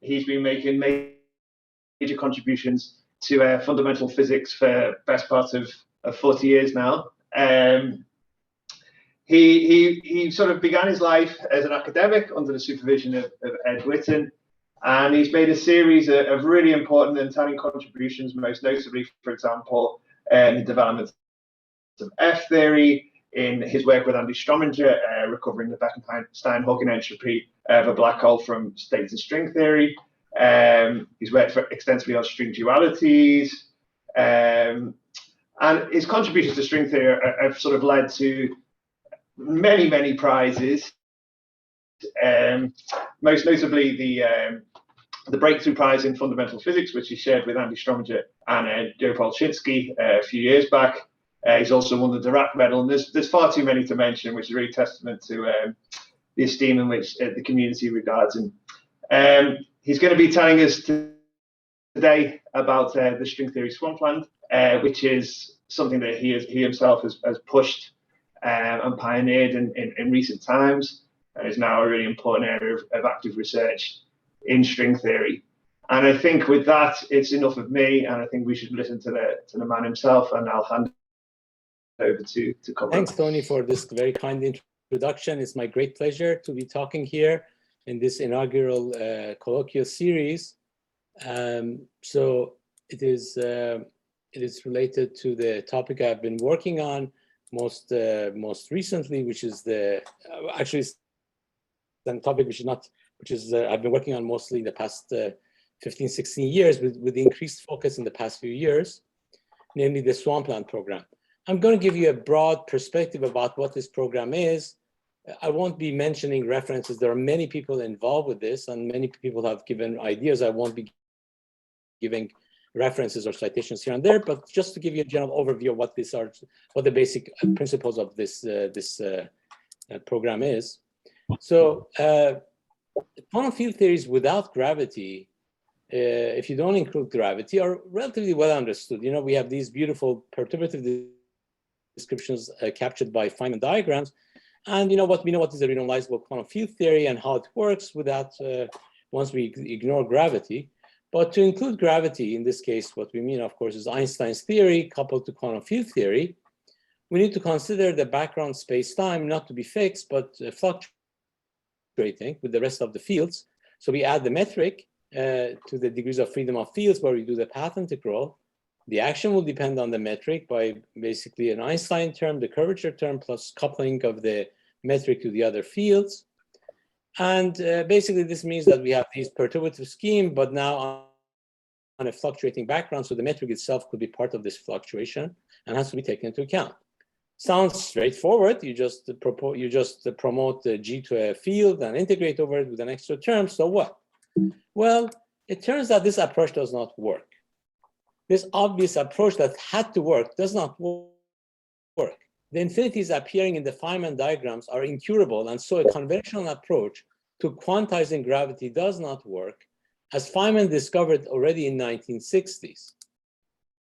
he's been making major contributions to fundamental physics for best part of 40 years now. He sort of began his life as an academic under the supervision of Ed Witten, and he's made a series of really important and telling contributions, most notably, for example, in the development of F-theory, in his work with Andy Strominger, recovering the Bekenstein-Hawking entropy of a black hole from state and string theory. He's worked extensively on string dualities, and his contributions to string theory have sort of led to many prizes. Most notably the Breakthrough Prize in Fundamental Physics, which he shared with Andy Strominger and Joe Polchinski a few years back. He's also won the Dirac Medal, and there's far too many to mention, which is really testament to the esteem in which the community regards him. He's going to be telling us today about the string theory Swampland, which is something that he himself has pushed and pioneered in recent times, and is now a really important area of active research in string theory. And I think with that, it's enough of me, and I think we should listen to the man himself, and I'll hand over to Cumrun. Thanks, Tony, for this very kind introduction. It's my great pleasure to be talking here in this inaugural colloquial series. So it is related to the topic I've been working on most recently, which is the topic I've been working on mostly the past 15, 16 years with increased focus in the past few years, namely the Swampland program. I'm going to give you a broad perspective about what this program is. I won't be mentioning references. There are many people involved with this, and many people have given ideas. I won't be giving references or citations here and there, but just to give you a general overview of what the basic principles of this program is. So quantum field theories without gravity, if you don't include gravity, are relatively well understood. You know, we have these beautiful perturbative descriptions captured by Feynman diagrams, and we know what is a realizable quantum field theory and how it works without once we ignore gravity. But to include gravity in this case, what we mean, of course, is Einstein's theory coupled to quantum field theory. We need to consider the background space-time not to be fixed, but fluctuating with the rest of the fields. So we add the metric to the degrees of freedom of fields where we do the path integral. The action will depend on the metric by basically an Einstein term, the curvature term, plus coupling of the metric to the other fields. And basically this means that we have this perturbative scheme, but now on a fluctuating background, so the metric itself could be part of this fluctuation and has to be taken into account. Sounds straightforward. You just promote the G to a field and integrate over it with an extra term. So what? Well, it turns out this approach does not work. This obvious approach that had to work does not work. The infinities appearing in the Feynman diagrams are incurable, and so a conventional approach to quantizing gravity does not work, as Feynman discovered already in the 1960s.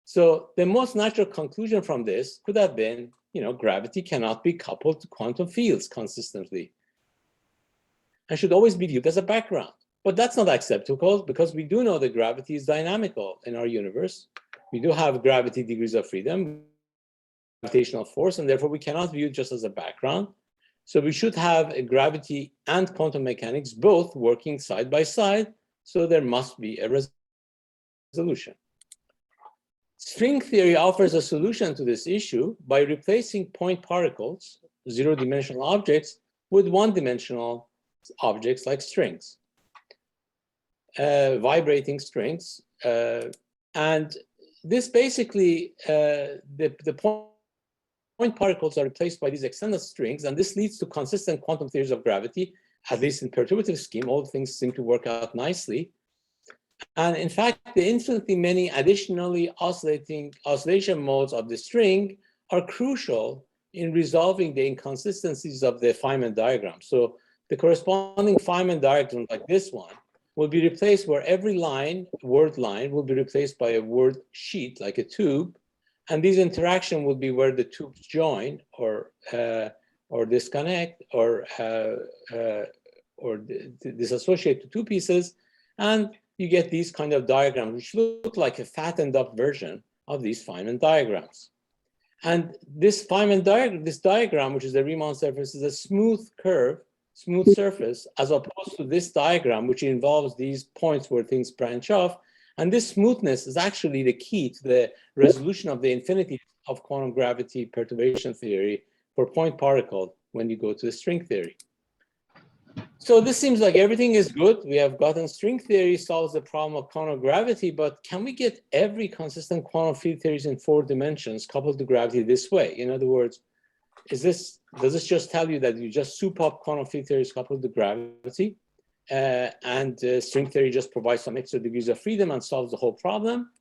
So the most natural conclusion from this could have been, gravity cannot be coupled to quantum fields consistently and should always be viewed as a background. But that's not acceptable because we do know that gravity is dynamical in our universe. We do have gravity degrees of freedom, gravitational force, and therefore we cannot view it just as a background. So we should have a gravity and quantum mechanics both working side by side. So there must be a resolution. String theory offers a solution to this issue by replacing point particles, zero-dimensional objects, with one-dimensional objects like strings. Vibrating strings, and this basically the point particles are replaced by these extended strings, and this leads to consistent quantum theories of gravity. At least in perturbative scheme, all things seem to work out nicely. And in fact, the infinitely many additionally oscillation modes of the string are crucial in resolving the inconsistencies of the Feynman diagram. So the corresponding Feynman diagram, like this one, will be replaced where every word line, will be replaced by a word sheet, like a tube. And these interaction will be where the tubes join or disconnect or disassociate to two pieces. And you get these kind of diagrams, which look like a fattened up version of these Feynman diagrams. And this Feynman diagram, this diagram, which is the Riemann surface, is a smooth curve, smooth surface, as opposed to this diagram, which involves these points where things branch off. And this smoothness is actually the key to the resolution of the infinity of quantum gravity perturbation theory for point particle when you go to the string theory. So this seems like everything is good. We have gotten string theory solves the problem of quantum gravity, but can we get every consistent quantum field theories in 4 dimensions coupled to gravity this way? In other words, does this just tell you that you just soup up quantum field theories coupled to gravity, and string theory just provides some extra degrees of freedom and solves the whole problem?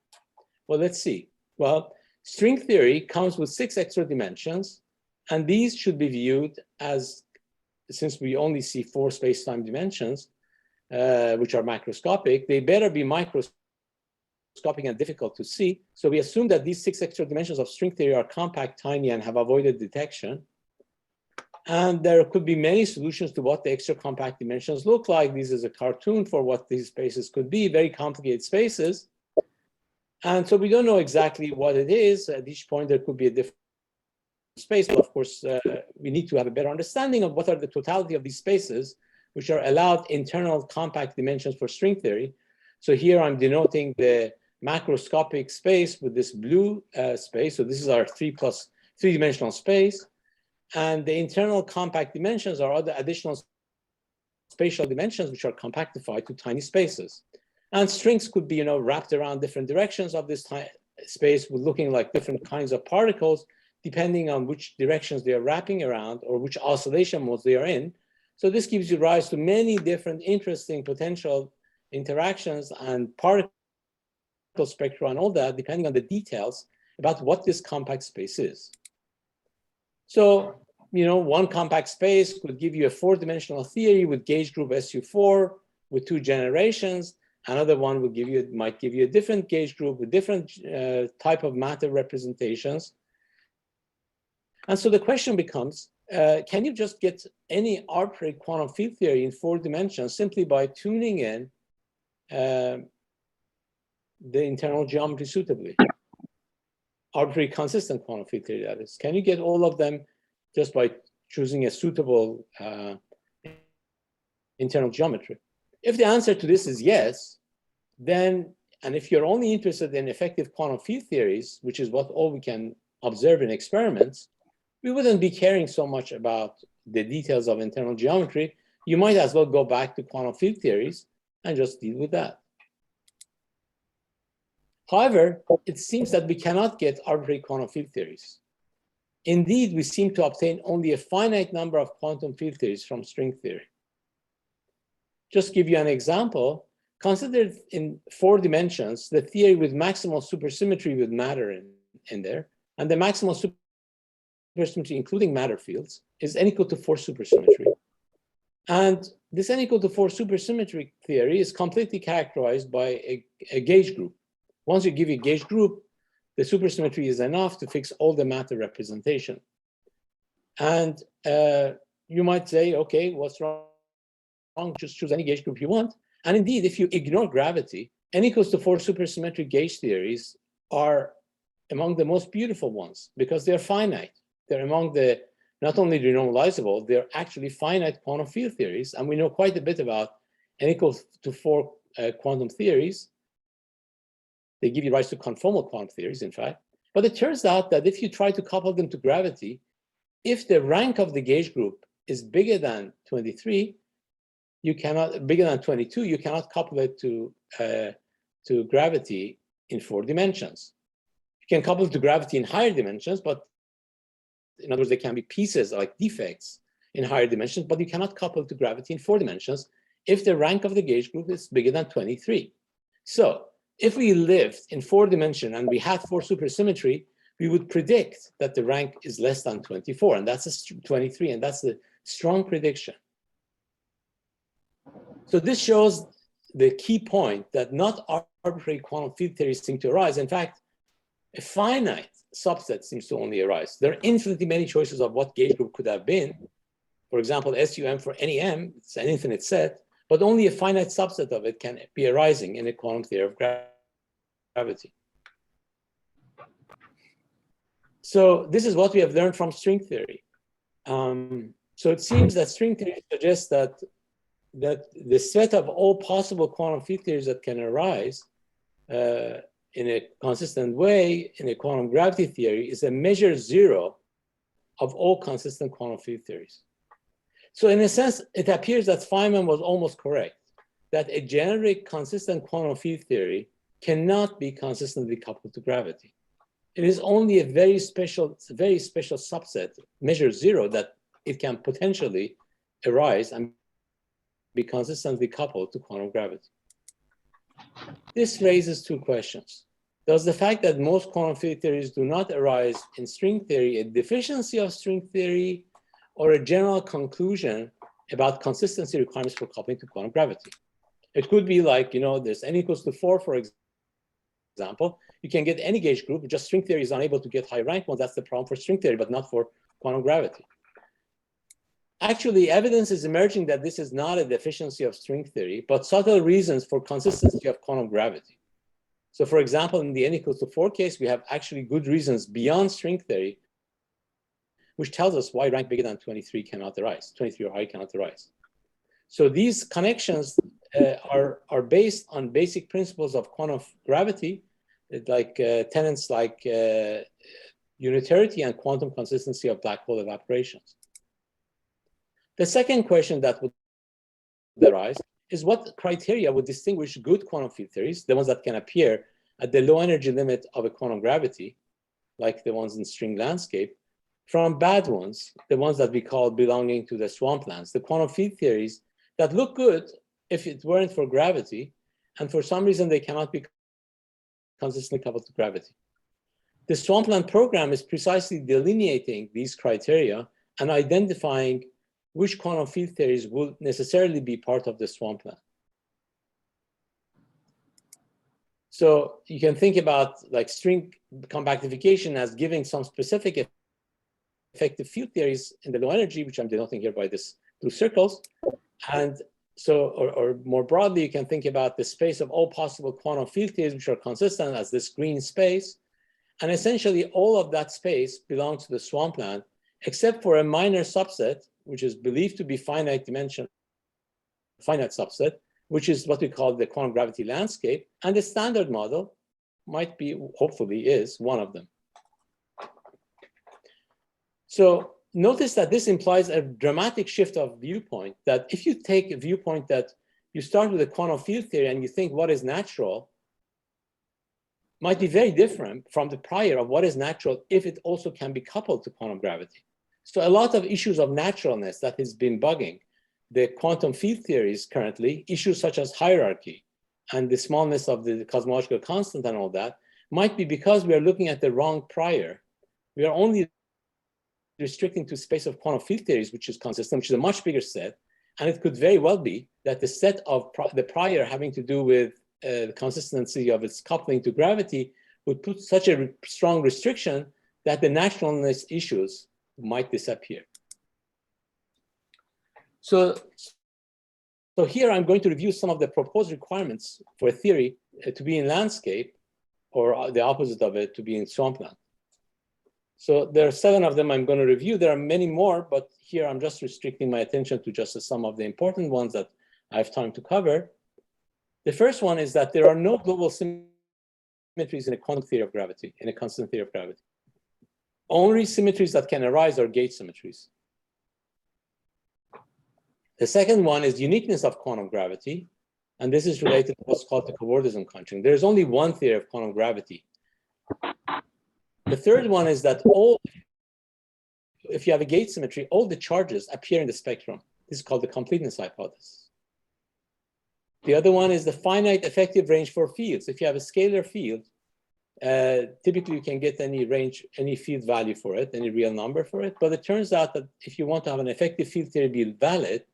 Well, let's see. Well, string theory comes with 6 extra dimensions, and these should be viewed as, since we only see 4 space-time dimensions, which are macroscopic, they better be microscopic and difficult to see. So we assume that these 6 extra dimensions of string theory are compact, tiny, and have avoided detection. And there could be many solutions to what the extra compact dimensions look like. This is a cartoon for what these spaces could be, very complicated spaces. And so we don't know exactly what it is. At each point, there could be a different space. But of course, we need to have a better understanding of what are the totality of these spaces, which are allowed internal compact dimensions for string theory. So here I'm denoting the macroscopic space with this blue space. So this is our 3+3-dimensional space. And the internal compact dimensions are other additional spatial dimensions, which are compactified to tiny spaces. And strings could be, wrapped around different directions of this space with looking like different kinds of particles, depending on which directions they are wrapping around or which oscillation modes they are in. So this gives you rise to many different interesting potential interactions and particle spectra and all that, depending on the details about what this compact space is. So, one compact space could give you a 4-dimensional theory with gauge group SU4 with 2 generations. Another one might give you a different gauge group with different type of matter representations. And so the question becomes, can you just get any arbitrary quantum field theory in 4 dimensions simply by tuning in the internal geometry suitably? Arbitrary consistent quantum field theory, that is. Can you get all of them just by choosing a suitable internal geometry? If the answer to this is yes, then, and if you're only interested in effective quantum field theories, which is what all we can observe in experiments, we wouldn't be caring so much about the details of internal geometry. You might as well go back to quantum field theories and just deal with that. However, it seems that we cannot get arbitrary quantum field theories. Indeed, we seem to obtain only a finite number of quantum field theories from string theory. Just give you an example. Consider in 4 dimensions the theory with maximal supersymmetry with matter in there, and the maximal supersymmetry, including matter fields, is n equal to 4 supersymmetry. And this n equal to 4 supersymmetry theory is completely characterized by a gauge group. Once you give a gauge group, the supersymmetry is enough to fix all the matter representation. And you might say, okay, what's wrong? Just choose any gauge group you want. And indeed, if you ignore gravity, n equals to 4 supersymmetric gauge theories are among the most beautiful ones because they're finite. They're among the not only renormalizable, they're actually finite quantum field theories. And we know quite a bit about n equals to 4 quantum theories. They give you rise to conformal quantum theories, in fact. But it turns out that if you try to couple them to gravity, if the rank of the gauge group is bigger than 23, bigger than 22, you cannot couple it to gravity in 4 dimensions. You can couple it to gravity in higher dimensions, but in other words, there can be pieces like defects in higher dimensions, but you cannot couple it to gravity in 4 dimensions if the rank of the gauge group is bigger than 23. So if we lived in 4 dimensions and we had 4 supersymmetry, we would predict that the rank is less than 24, and that's 23, and that's a strong prediction. So this shows the key point that not arbitrary quantum field theories seem to arise. In fact, a finite subset seems to only arise. There are infinitely many choices of what gauge group could have been. For example, SUM for any M, it's an infinite set, but only a finite subset of it can be arising in a quantum theory of gravity. So this is what we have learned from string theory. So it seems that string theory suggests that the set of all possible quantum field theories that can arise in a consistent way in a quantum gravity theory is a measure zero of all consistent quantum field theories. So in a sense, it appears that Feynman was almost correct, that a generic consistent quantum field theory cannot be consistently coupled to gravity. It is only a very special subset, measure zero, that it can potentially arise and be consistently coupled to quantum gravity. This raises two questions. Does the fact that most quantum field theories do not arise in string theory a deficiency of string theory, or a general conclusion about consistency requirements for coupling to quantum gravity? It could be like, there's n equals to 4, for example. You can get any gauge group, just string theory is unable to get high rank ones. That's the problem for string theory, but not for quantum gravity. Actually, evidence is emerging that this is not a deficiency of string theory, but subtle reasons for consistency of quantum gravity. So for example, in the n equals to 4 case, we have actually good reasons beyond string theory, which tells us why rank bigger than 23 cannot arise, 23 or higher cannot arise. So these connections are based on basic principles of quantum gravity, like tenets like unitarity and quantum consistency of black hole evaporations. The second question that would arise is what criteria would distinguish good quantum field theories, the ones that can appear at the low energy limit of a quantum gravity, like the ones in string landscape, from bad ones, the ones that we call belonging to the swamplands, the quantum field theories that look good if it weren't for gravity, and for some reason they cannot be consistently coupled to gravity. The Swampland program is precisely delineating these criteria and identifying which quantum field theories will necessarily be part of the swampland. So you can think about like string compactification as giving some specific effective field theories in the low energy, which I'm denoting here by this blue circles. And so, or more broadly, you can think about the space of all possible quantum field theories, which are consistent as this green space. And essentially all of that space belongs to the swampland, except for a minor subset, which is believed to be finite subset, which is what we call the quantum gravity landscape. And the standard model might be, hopefully is, one of them. So notice that this implies a dramatic shift of viewpoint, that if you take a viewpoint that you start with a quantum field theory and you think what is natural, might be very different from the prior of what is natural if it also can be coupled to quantum gravity. So a lot of issues of naturalness that has been bugging the quantum field theories currently, issues such as hierarchy and the smallness of the cosmological constant and all that, might be because we are looking at the wrong prior. We are only restricting to space of quantum field theories, which is consistent, which is a much bigger set. And it could very well be that the set of the prior having to do with the consistency of its coupling to gravity would put such a strong restriction that the naturalness issues might disappear. So here I'm going to review some of the proposed requirements for a theory to be in landscape, or the opposite of it, to be in swampland. So there are 7 of them I'm going to review. There are many more, but here I'm just restricting my attention to just some of the important ones that I have time to cover. The first one is that there are no global symmetries in a quantum theory of gravity, in a constant theory of gravity. Only symmetries that can arise are gauge symmetries. The second one is uniqueness of quantum gravity, and this is related to what's called the Cabordism Conjecture. There's only one theory of quantum gravity. The third one is that if you have a gauge symmetry, all the charges appear in the spectrum. This is called the completeness hypothesis. The other one is the finite effective range for fields. If you have a scalar field, typically you can get any range, any field value for it, any real number for it. But it turns out that if you want to have an effective field theory be valid,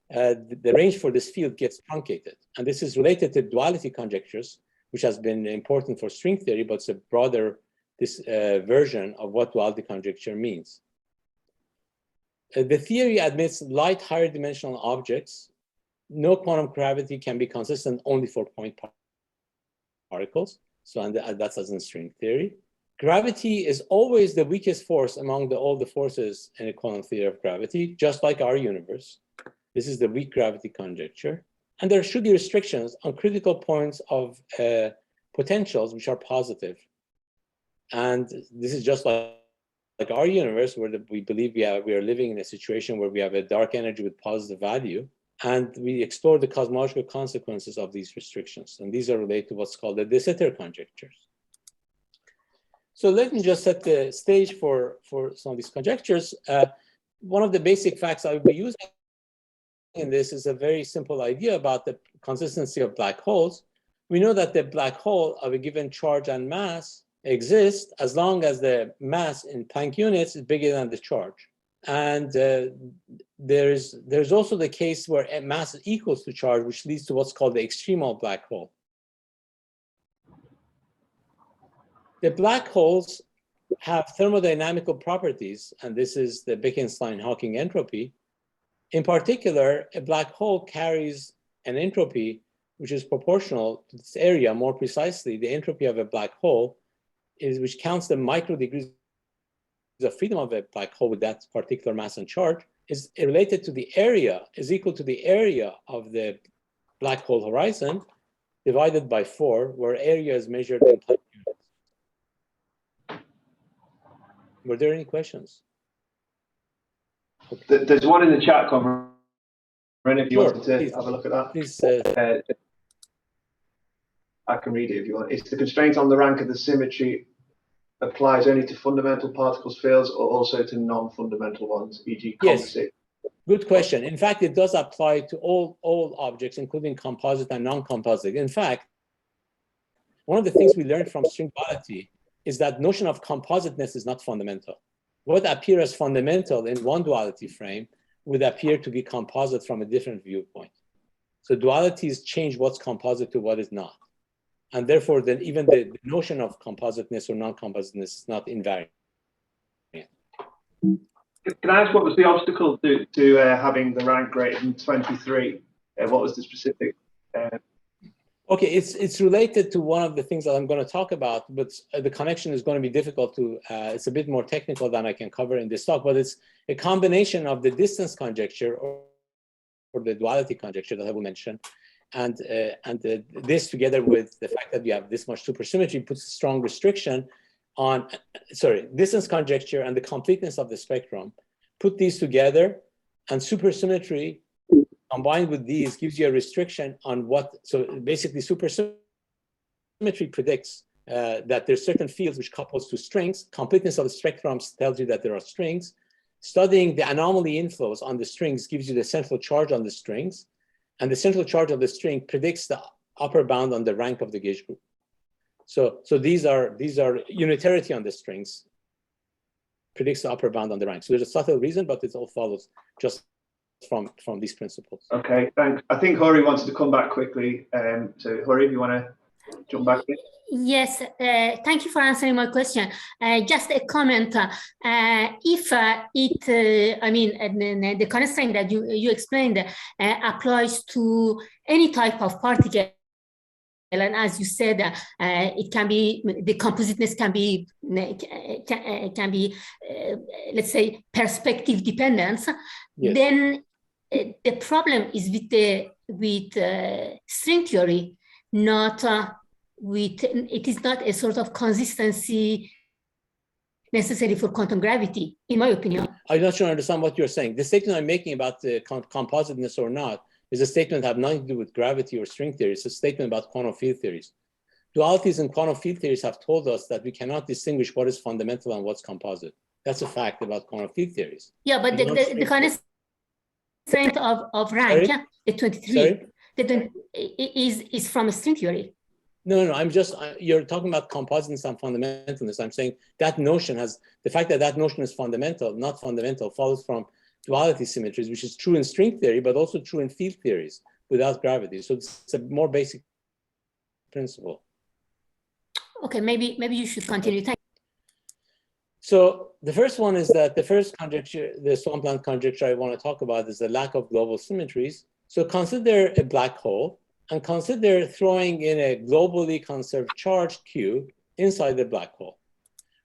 the range for this field gets truncated. And this is related to duality conjectures, which has been important for string theory, but it's a broader version of what duality conjecture means. The theory admits light higher dimensional objects. No quantum gravity can be consistent only for point particles. So and that's as in string theory. Gravity is always the weakest force among all the forces in a quantum theory of gravity, just like our universe. This is the weak gravity conjecture. And there should be restrictions on critical points of potentials which are positive. And this is just like our universe, where we believe we are living in a situation where we have a dark energy with positive value. And we explore the cosmological consequences of these restrictions. And these are related to what's called the Deceiter Conjectures. So let me just set the stage for some of these conjectures. One of the basic facts I will be using in this is a very simple idea about the consistency of black holes. We know that the black hole of a given charge and mass exists as long as the mass in Planck units is bigger than the charge. And there's also the case where mass is equals to charge, which leads to what's called the extremal black hole. The black holes have thermodynamical properties, and this is the Bekenstein-Hawking entropy. In particular, a black hole carries an entropy which is proportional to its area. More precisely, the entropy of a black hole which counts the micro degrees of freedom of a black hole with that particular mass and charge, is related to the area, is equal to the area of the black hole horizon divided by 4, where area is measured in Planck units. Were there any questions? Okay. There's one in the chat, Cumrun, if you wanted to please, have a look at that. Please. I can read it if you want. It's the constraint on the rank of the symmetry applies only to fundamental particles fields or also to non-fundamental ones, e.g. composite. Yes. Good question. In fact, it does apply to all objects, including composite and non-composite. In fact, one of the things we learned from string duality is that notion of compositeness is not fundamental. What appears as fundamental in one duality frame would appear to be composite from a different viewpoint. So dualities change what's composite to what is not. And therefore, then even the notion of compositeness or non-compositeness is not invariant. Can I ask what was the obstacle to having the rank greater than 23? What was the specific? Okay, it's related to one of the things that I'm going to talk about, but the connection is going to be difficult to, it's a bit more technical than I can cover in this talk, but it's a combination of the distance conjecture or the duality conjecture that I will mention. And this together with the fact that we have this much supersymmetry puts a strong restriction on, distance conjecture and the completeness of the spectrum. Put these together, and supersymmetry combined with these gives you a restriction on what, so basically supersymmetry predicts that there's certain fields which couples to strings. Completeness of the spectrum tells you that there are strings. Studying the anomaly inflows on the strings gives you the central charge on the strings. And the central charge of the string predicts the upper bound on the rank of the gauge group. So these are unitarity on the strings predicts the upper bound on the rank. So there's a subtle reason, but it all follows just from these principles. Okay, thanks. I think Hori wanted to come back quickly. So Hori, if you want to jump back in. Yes, thank you for answering my question. Just a comment. If the constraint that you explained applies to any type of particle, and as you said, it can be, the compositeness can be let's say, perspective dependence. Yes. Then the problem is with string theory, not it is not a sort of consistency necessary for quantum gravity, in my opinion. I'm not sure I understand what you're saying. The statement I'm making about the compositeness or not is a statement that have nothing to do with gravity or string theory. It's a statement about quantum field theories. Dualities in quantum field theories have told us that we cannot distinguish what is fundamental and what's composite. That's a fact about quantum field theories. Yeah, but the constraint of rank, yeah, the 23, is from a string theory. No, you're talking about compositeness and fundamentalness. I'm saying that notion has, the fact that notion is fundamental, not fundamental, follows from duality symmetries, which is true in string theory, but also true in field theories without gravity. So it's a more basic principle. Okay, maybe you should continue. Thank you. So the first one is that the first conjecture, the Swampland conjecture I want to talk about is the lack of global symmetries. So consider a black hole and consider throwing in a globally conserved charge Q inside the black hole.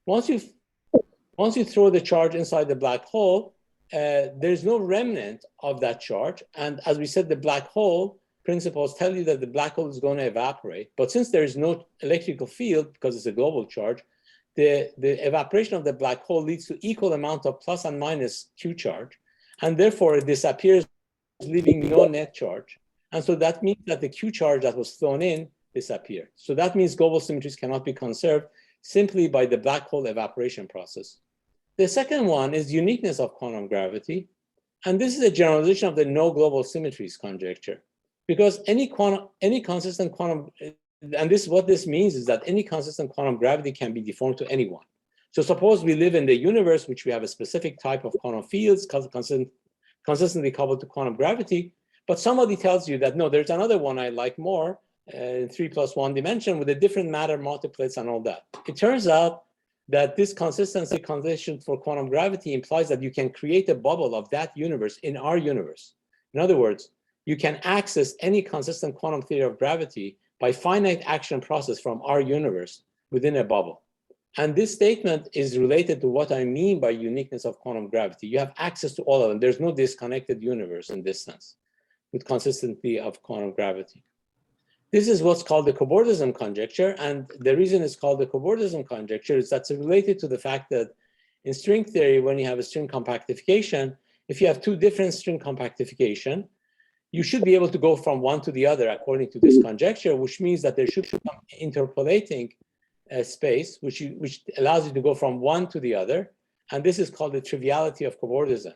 Once you throw the charge inside the black hole, there's no remnant of that charge. And as we said, the black hole principles tell you that the black hole is going to evaporate. But since there is no electrical field, because it's a global charge, the evaporation of the black hole leads to equal amount of plus and minus Q charge. And therefore, it disappears, leaving no net charge. And so that means that the Q charge that was thrown in disappeared. So that means global symmetries cannot be conserved simply by the black hole evaporation process. The second one is uniqueness of quantum gravity. And this is a generalization of the no global symmetries conjecture. Because any consistent quantum, and what this means is that any consistent quantum gravity can be deformed to anyone. So suppose we live in the universe, which we have a specific type of quantum fields consistently coupled to quantum gravity, but somebody tells you that, no, there's another one I like more, 3+1 dimension with a different matter multiplets and all that. It turns out that this consistency condition for quantum gravity implies that you can create a bubble of that universe in our universe. In other words, you can access any consistent quantum theory of gravity by finite action process from our universe within a bubble. And this statement is related to what I mean by uniqueness of quantum gravity. You have access to all of them. There's no disconnected universe in this sense with consistency of quantum gravity. This is what's called the Cabordism Conjecture. And the reason it's called the Cabordism Conjecture is that's related to the fact that in string theory, when you have a string compactification, if you have two different string compactification, you should be able to go from one to the other according to this conjecture, which means that there should be some interpolating space, which allows you to go from one to the other. And this is called the triviality of Cabordism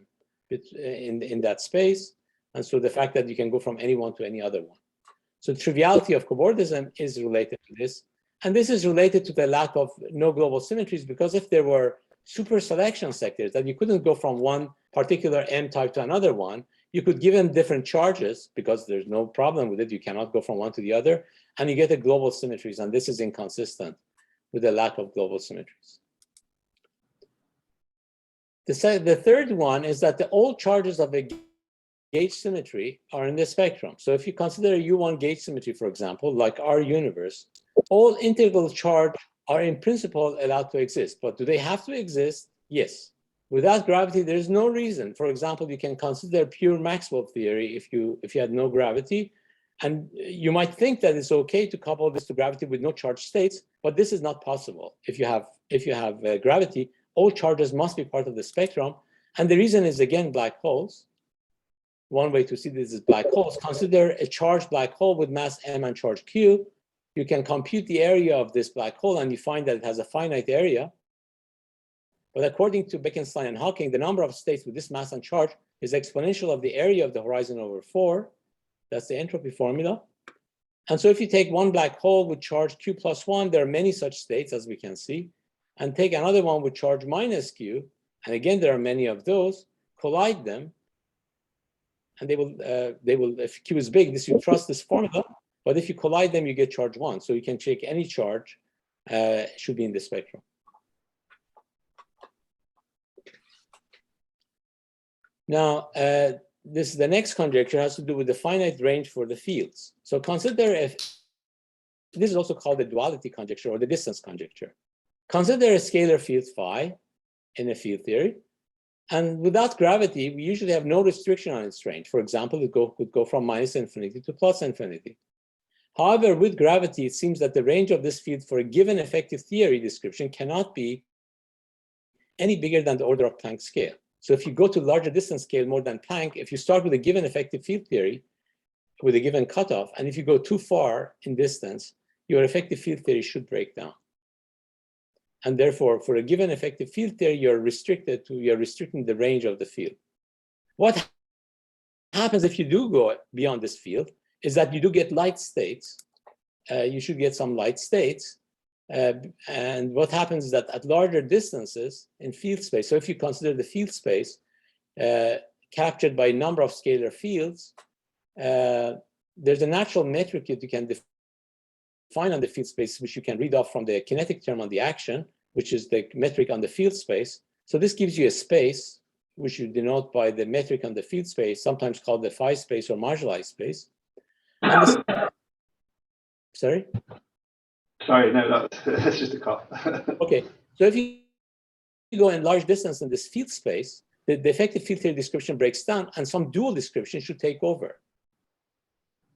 in that space. And so the fact that you can go from any one to any other one. So the triviality of Cabordism is related to this. And this is related to the lack of no global symmetries, because if there were super selection sectors that you couldn't go from one particular M type to another one, you could give them different charges because there's no problem with it. You cannot go from one to the other, and you get the global symmetries. And this is inconsistent with the lack of global symmetries. The third one is that the all charges of a gauge symmetry are in the spectrum. So if you consider a U1 gauge symmetry, for example, like our universe, all integral charge are in principle allowed to exist. But do they have to exist? Yes. Without gravity, there's no reason. For example, you can consider pure Maxwell theory if you had no gravity. And you might think that it's okay to couple this to gravity with no charge states, but this is not possible. If you have gravity, all charges must be part of the spectrum. And the reason is, again, black holes. One way to see this is black holes. Consider a charged black hole with mass m and charge q. You can compute the area of this black hole, and you find that it has a finite area. But according to Bekenstein and Hawking, the number of states with this mass and charge is exponential of the area of the horizon over 4. That's the entropy formula. And so if you take one black hole with charge q plus 1, there are many such states, as we can see, and take another one with charge minus q, and again, there are many of those, collide them, and they will, if q is big, you trust this formula, but if you collide them, you get charge 1. So you can check any charge should be in the spectrum. Now, this the next conjecture has to do with the finite range for the fields. So consider if this is also called the duality conjecture or the distance conjecture. Consider a scalar field phi in a field theory, and without gravity, we usually have no restriction on its range. For example, it could go from minus infinity to plus infinity. However, with gravity, it seems that the range of this field for a given effective theory description cannot be any bigger than the order of Planck scale. So if you go to larger distance scale, more than Planck, if you start with a given effective field theory with a given cutoff, and if you go too far in distance, your effective field theory should break down. And therefore, for a given effective field theory, you're restricting the range of the field. What happens if you do go beyond this field is that you do get light states. You should get some light states. And what happens is that at larger distances in field space, so if you consider the field space captured by a number of scalar fields, there's a natural metric that you can define on the field space, which you can read off from the kinetic term on the action, which is the metric on the field space. So this gives you a space, which you denote by the metric on the field space, sometimes called the phi space or marginalized space. And this, sorry? Sorry, no, that's just a cough. Okay, so if you go in large distance in this field space, the effective field theory description breaks down and some dual description should take over.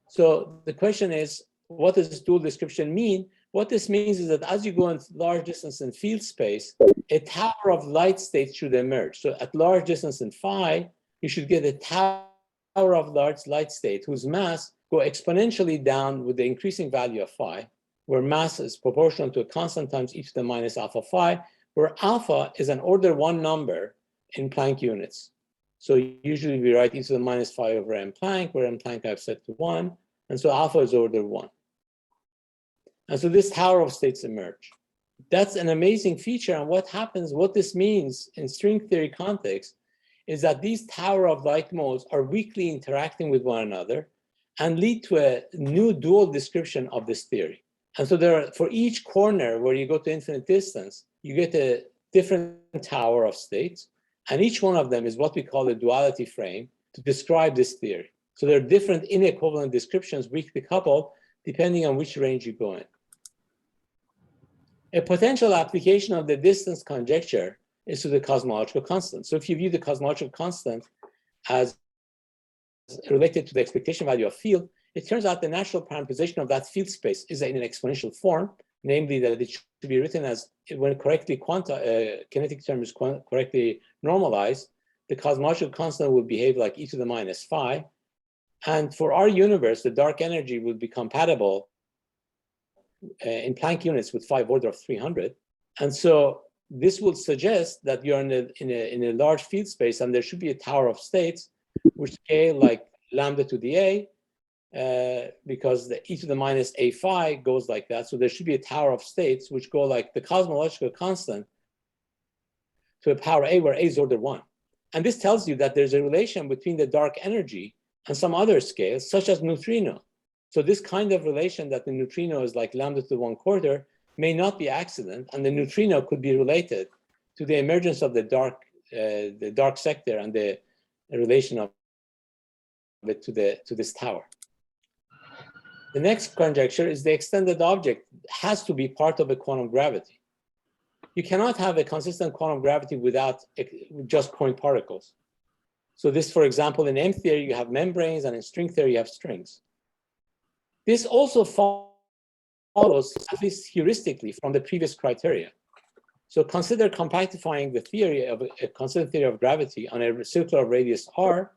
So the question is, what does this dual description mean? What this means is that as you go in large distance in field space, a tower of light states should emerge. So at large distance in phi, you should get a tower of large light state whose mass go exponentially down with the increasing value of phi, where mass is proportional to a constant times e to the minus alpha phi, where alpha is an order 1 number in Planck units. So usually we write e to the minus phi over m Planck, where m Planck I've set to 1, and so alpha is order 1. And so this tower of states emerge. That's an amazing feature, and what happens, what this means in string theory context is that these tower of light modes are weakly interacting with one another and lead to a new dual description of this theory. And so there are, for each corner where you go to infinite distance, you get a different tower of states, and each one of them is what we call a duality frame to describe this theory. So there are different inequivalent descriptions weakly coupled depending on which range you go in. A potential application of the distance conjecture is to the cosmological constant. So if you view the cosmological constant as related to the expectation value of field, it turns out the natural parameterization of that field space is in an exponential form, namely that it should be written as, when correctly kinetic term is correctly normalized, the cosmological constant will behave like e to the minus phi. And for our universe, the dark energy will be compatible in Planck units with phi order of 300. And so this will suggest that you're in a large field space and there should be a tower of states which scale like lambda to the a, because the e to the minus a phi goes like that. So there should be a tower of states which go like the cosmological constant to a power a where a is order 1. And this tells you that there's a relation between the dark energy and some other scales, such as neutrino. So this kind of relation that the neutrino is like lambda to the 1/4 may not be accident, and the neutrino could be related to the emergence of the dark sector and the relation of it to this tower. The next conjecture is the extended object has to be part of a quantum gravity. You cannot have a consistent quantum gravity without just point particles. So this, for example, in M theory, you have membranes, and in string theory, you have strings. This also follows, at least heuristically, from the previous criteria. So consider compactifying the theory of a constant theory of gravity on a circular radius r.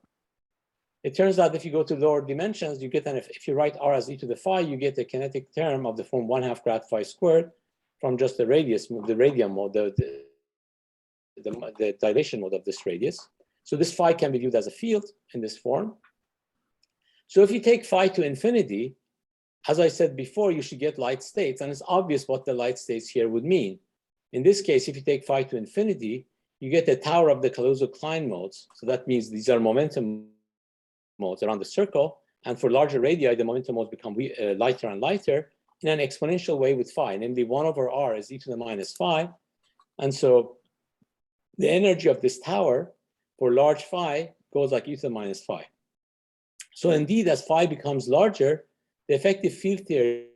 It turns out if you go to lower dimensions, you get if you write r as e to the phi, you get a kinetic term of the form 1/2 grad phi squared from just the radius, the radian mode, the dilation mode of this radius. So this phi can be viewed as a field in this form. So if you take phi to infinity, as I said before, you should get light states, and it's obvious what the light states here would mean. In this case, if you take phi to infinity, you get the tower of the Kaluza-Klein modes. So that means these are momentum modes around the circle, and for larger radii, the momentum modes become lighter and lighter in an exponential way with phi, namely 1/r is e to the minus phi. And so the energy of this tower for large phi goes like e to the minus phi. So indeed, as phi becomes larger, the effective field theory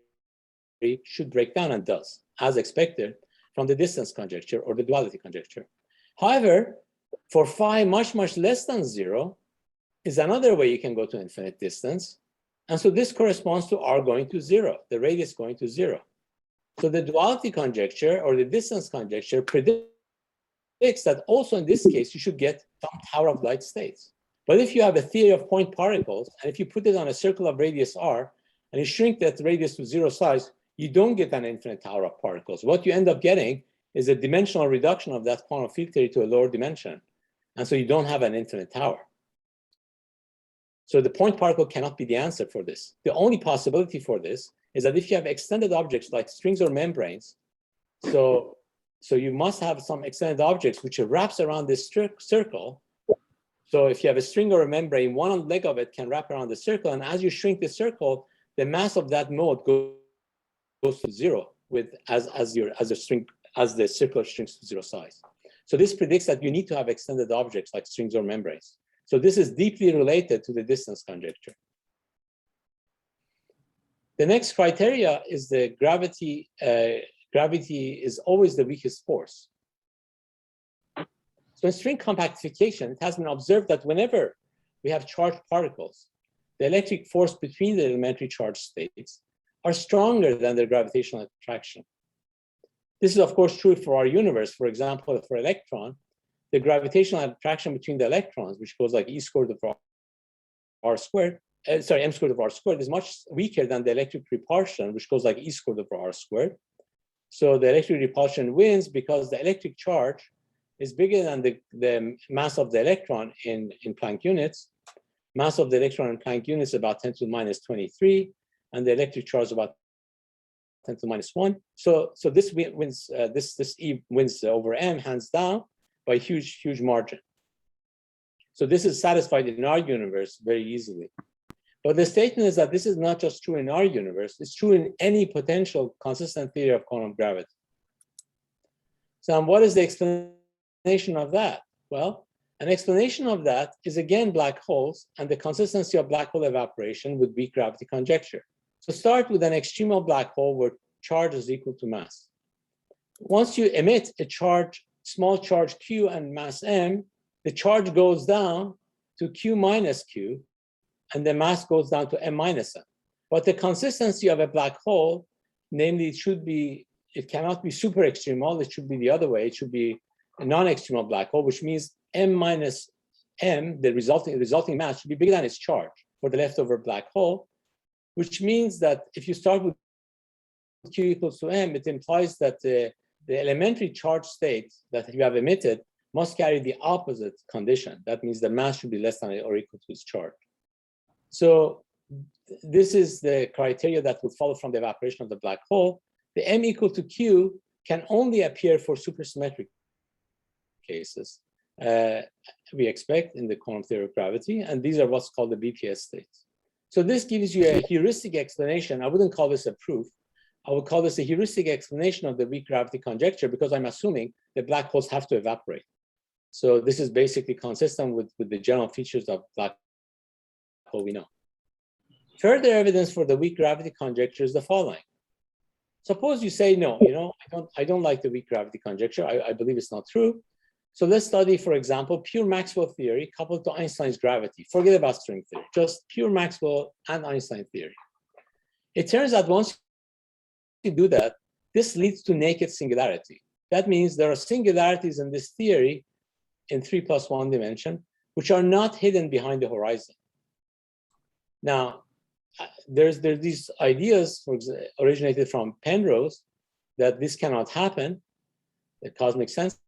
should break down, and does, as expected, from the distance conjecture or the duality conjecture. However, for phi much, much less than 0 is another way you can go to infinite distance. And so this corresponds to r going to 0, the radius going to 0. So the duality conjecture or the distance conjecture predicts that also in this case, you should get some tower of light states. But if you have a theory of point particles, and if you put it on a circle of radius r, and you shrink that radius to 0 size, you don't get an infinite tower of particles. What you end up getting is a dimensional reduction of that quantum field theory to a lower dimension. And so you don't have an infinite tower. So the point particle cannot be the answer for this. The only possibility for this is that if you have extended objects like strings or membranes, so you must have some extended objects which wraps around this circle. So if you have a string or a membrane, one leg of it can wrap around the circle, and as you shrink the circle, the mass of that mode goes to 0 as the string as the circular strings to zero size. So this predicts that you need to have extended objects like strings or membranes. So this is deeply related to the distance conjecture. The next criteria is the gravity. Gravity is always the weakest force. So in string compactification, it has been observed that whenever we have charged particles, the electric force between the elementary charge states are stronger than their gravitational attraction. This is, of course, true for our universe. For example, for electron, the gravitational attraction between the electrons, which goes like E squared over R squared, M squared over R squared, is much weaker than the electric repulsion, which goes like E squared over R squared. So the electric repulsion wins because the electric charge is bigger than the mass of the electron in Planck units. Mass of the electron in Planck units is about 10 to the minus 23, and the electric charge is about 10 to the minus 1. So this wins, this E wins over M hands down by a huge margin. So this is satisfied in our universe very easily. But the statement is that this is not just true in our universe, it's true in any potential consistent theory of quantum gravity. So what is the explanation of that? Well, an explanation of that is again black holes and the consistency of black hole evaporation with weak gravity conjecture. So start with an extremal black hole where charge is equal to mass. Once you emit a charge, small charge Q and mass M, the charge goes down to Q minus Q, and the mass goes down to M minus M. But the consistency of a black hole, namely it cannot be super extremal, it should be the other way, it should be a non-extremal black hole, which means M minus M, the resulting mass, should be bigger than its charge for the leftover black hole, which means that if you start with Q equals to M, it implies that the elementary charge state that you have emitted must carry the opposite condition. That means the mass should be less than or equal to its charge. So this is the criteria that would follow from the evaporation of the black hole. The M equal to Q can only appear for supersymmetric cases, we expect in the quantum theory of gravity, and these are what's called the BPS states. So this gives you a heuristic explanation. I wouldn't call this a proof. I would call this a heuristic explanation of the weak gravity conjecture because I'm assuming that black holes have to evaporate. So this is basically consistent with the general features of black hole we know. Further evidence for the weak gravity conjecture is the following. Suppose you say, no, I don't like the weak gravity conjecture. I believe it's not true. So let's study, for example, pure Maxwell theory coupled to Einstein's gravity. Forget about string theory, just pure Maxwell and Einstein theory. It turns out once you do that, this leads to naked singularity. That means there are singularities in this theory in 3+1 dimension, which are not hidden behind the horizon. Now, there's these ideas originated from Penrose that this cannot happen, the cosmic censorship,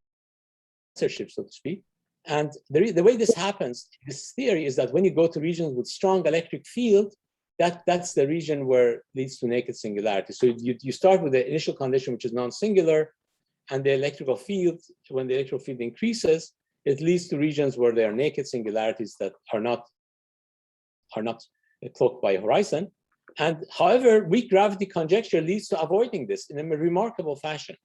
so to speak. And the way this happens, this theory is that when you go to regions with strong electric field, that's the region where it leads to naked singularity. So you start with the initial condition, which is non-singular, and the electrical field, when the electrical field increases, it leads to regions where there are naked singularities that are not cloaked by a horizon. And however, weak gravity conjecture leads to avoiding this in a remarkable fashion.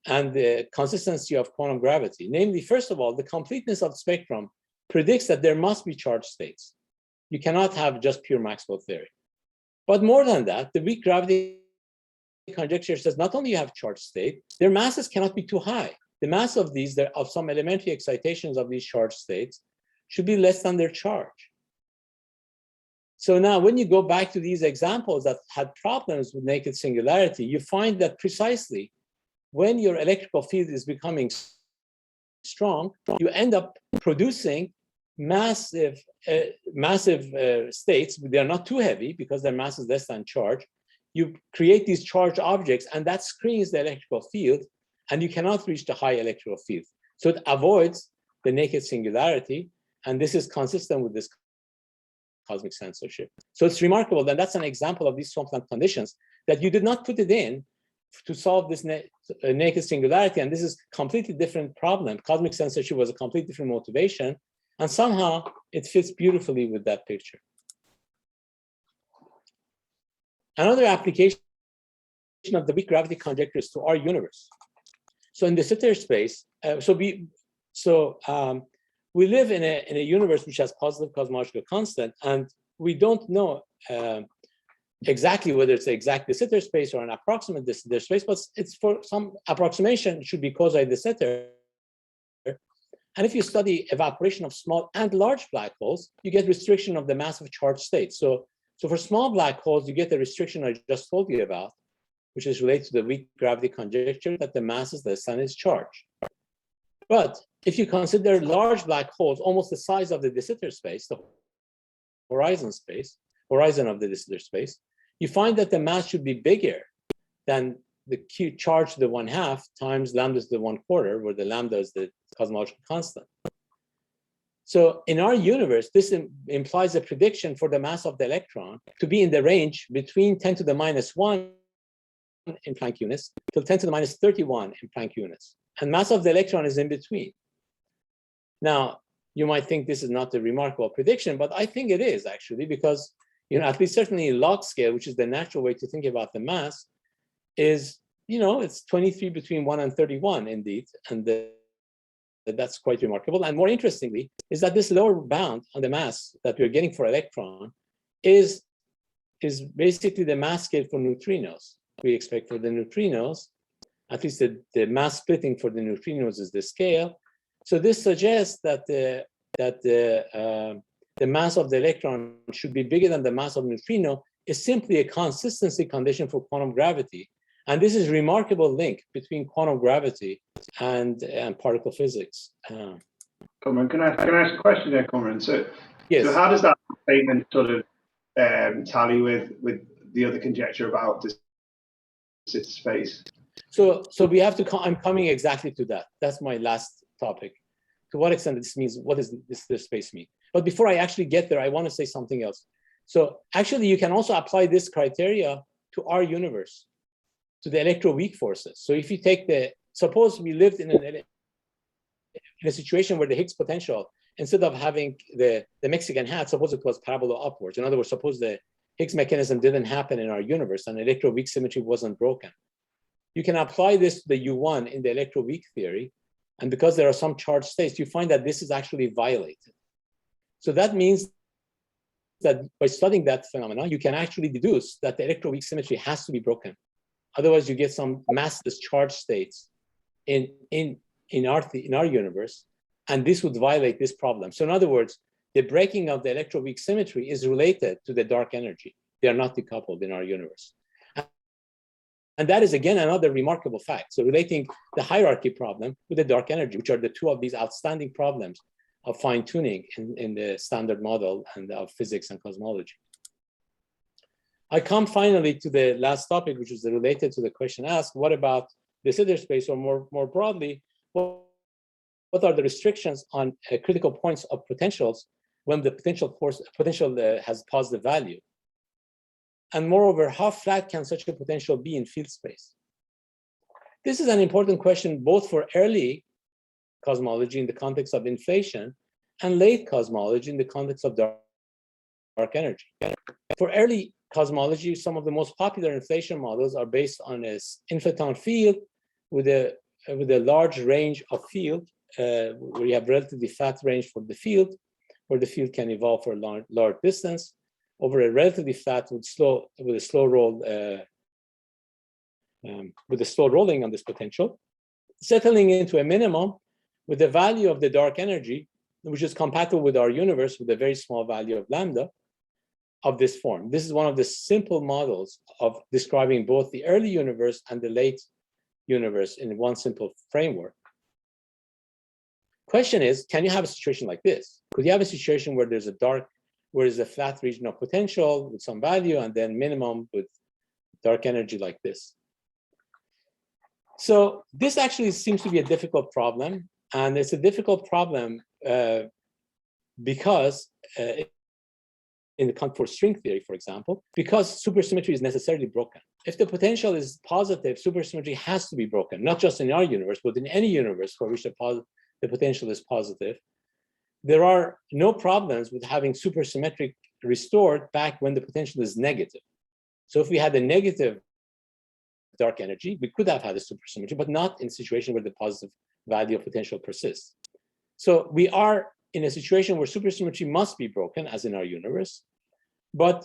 And the consistency of quantum gravity, namely, first of all, the completeness of the spectrum predicts that there must be charged states. You cannot have just pure Maxwell theory. But more than that, the weak gravity conjecture says not only you have charged state, their masses cannot be too high. The mass of these, of some elementary excitations of these charged states, should be less than their charge. So now when you go back to these examples that had problems with naked singularity, you find that precisely when your electrical field is becoming strong, you end up producing massive states. They're not too heavy because their mass is less than charge. You create these charged objects, and that screens the electrical field, and you cannot reach the high electrical field. So it avoids the naked singularity, and this is consistent with this cosmic censorship. So it's remarkable that that's an example of these Swampland conditions that you did not put it in to solve this naked singularity, and this is a completely different problem. Cosmic censorship was a completely different motivation, and somehow it fits beautifully with that picture. Another application of the weak gravity conjecture is to our universe. So in the Deceiter space, we live in a universe which has positive cosmological constant, and we don't know exactly whether it's the exact Deceiter space or an approximate Deceiter space, but it's for some approximation, it should be quasi-Deceiter. And if you study evaporation of small and large black holes, you get restriction of the mass of charged states. So for small black holes, you get the restriction I just told you about, which is related to the weak gravity conjecture that the mass is the sun is charged. But if you consider large black holes almost the size of the Deceiter space, the horizon of the Deceiter space, you find that the mass should be bigger than the Q charge to the 1/2 times lambda to the 1/4, where the lambda is the cosmological constant. So in our universe, this implies a prediction for the mass of the electron to be in the range between 10 to the -1 in Planck units till 10 to the -31 in Planck units. And mass of the electron is in between. Now, you might think this is not a remarkable prediction, but I think it is actually, because at least certainly log scale, which is the natural way to think about the mass, is, it's 23 between 1 and 31 indeed. And that's quite remarkable. And more interestingly, is that this lower bound on the mass that we're getting for electron is basically the mass scale for neutrinos. We expect for the neutrinos, at least the mass splitting for the neutrinos is the scale. So this suggests that the mass of the electron should be bigger than the mass of neutrino is simply a consistency condition for quantum gravity. And this is a remarkable link between quantum gravity and particle physics. Cumrun, can I ask a question there, Cumrun? Yes. So how does that statement sort of tally with the other conjecture about this space? So we have to. I'm coming exactly to that. That's my last topic. To what extent this means? What does this space mean? But before I actually get there, I want to say something else. So actually, you can also apply this criteria to our universe, to the electroweak forces. So if you take suppose we lived in a situation where the Higgs potential, instead of having the Mexican hat, suppose it was parabola upwards. In other words, suppose the Higgs mechanism didn't happen in our universe and electroweak symmetry wasn't broken. You can apply this to the U1 in the electroweak theory. And because there are some charged states, you find that this is actually violated. So that means that by studying that phenomenon, you can actually deduce that the electroweak symmetry has to be broken. Otherwise, you get some massless charged states in our universe, and this would violate this problem. So in other words, the breaking of the electroweak symmetry is related to the dark energy. They are not decoupled in our universe. And that is, again, another remarkable fact. So relating the hierarchy problem with the dark energy, which are the two of these outstanding problems of fine-tuning in the standard model and of physics and cosmology. I come finally to the last topic, which is related to the question asked, what about the Deceiter space, or more broadly, what are the restrictions on critical points of potentials when the potential has positive value? And moreover, how flat can such a potential be in field space? This is an important question both for early cosmology in the context of inflation and late cosmology in the context of dark energy. For early cosmology, some of the most popular inflation models are based on an inflaton field with a large range of field, where you have relatively flat range for the field, where the field can evolve for a large distance over a relatively flat with a slow rolling on this potential, settling into a minimum with the value of the dark energy, which is compatible with our universe with a very small value of lambda of this form. This is one of the simple models of describing both the early universe and the late universe in one simple framework. Question is, can you have a situation like this? Could you have a situation where there's a flat region of potential with some value and then minimum with dark energy like this? So this actually seems to be a difficult problem, and it's a difficult problem because for string theory, for example, because supersymmetry is necessarily broken. If the potential is positive, supersymmetry has to be broken, not just in our universe, but in any universe for which the potential is positive. There are no problems with having supersymmetric restored back when the potential is negative. So if we had a negative dark energy. We could have had a supersymmetry, but not in a situation where the positive value of potential persists. So we are in a situation where supersymmetry must be broken, as in our universe. But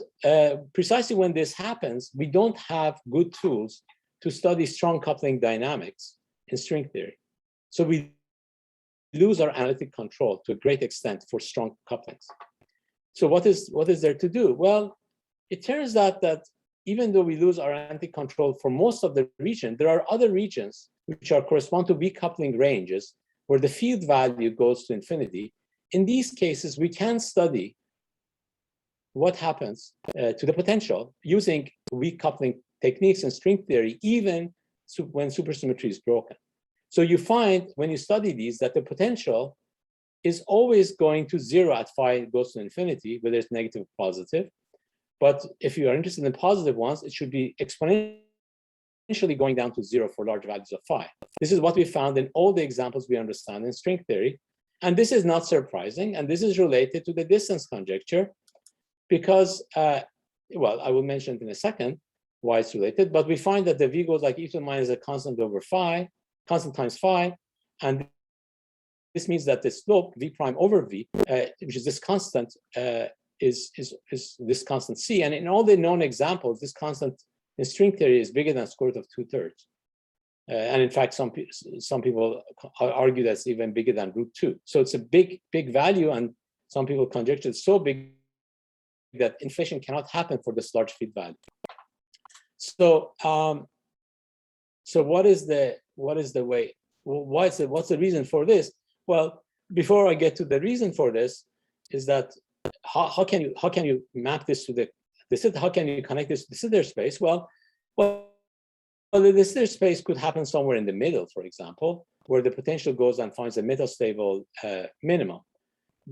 precisely when this happens, we don't have good tools to study strong coupling dynamics in string theory. So we lose our analytic control to a great extent for strong couplings. So what is there to do? Well, it turns out that even though we lose our analytic control for most of the region, there are other regions which correspond to weak coupling ranges where the field value goes to infinity. In these cases, we can study what happens to the potential using weak coupling techniques in string theory, even when supersymmetry is broken. So you find when you study these that the potential is always going to 0 at phi, it goes to infinity, whether it's negative or positive. But if you are interested in positive ones, it should be exponentially going down to 0 for large values of phi. This is what we found in all the examples we understand in string theory. And this is not surprising. And this is related to the distance conjecture because, well, I will mention it in a second why it's related, but we find that the V goes like e to the minus a constant over phi, constant times phi, and this means that the slope V prime over V, which is this constant, is this constant C. And in all the known examples, this constant in string theory is bigger than square root of 2/3. And in fact, some people argue that's even bigger than √2. So it's a big value, and some people conjecture it's so big that inflation cannot happen for this large field value. So, so what is the way? What's the reason for this? Well, before I get to the reason for this, is that how can you map this to the how can you connect this to the Deceiter space? Well, the Deceiter space could happen somewhere in the middle, for example, where the potential goes and finds a metastable minimum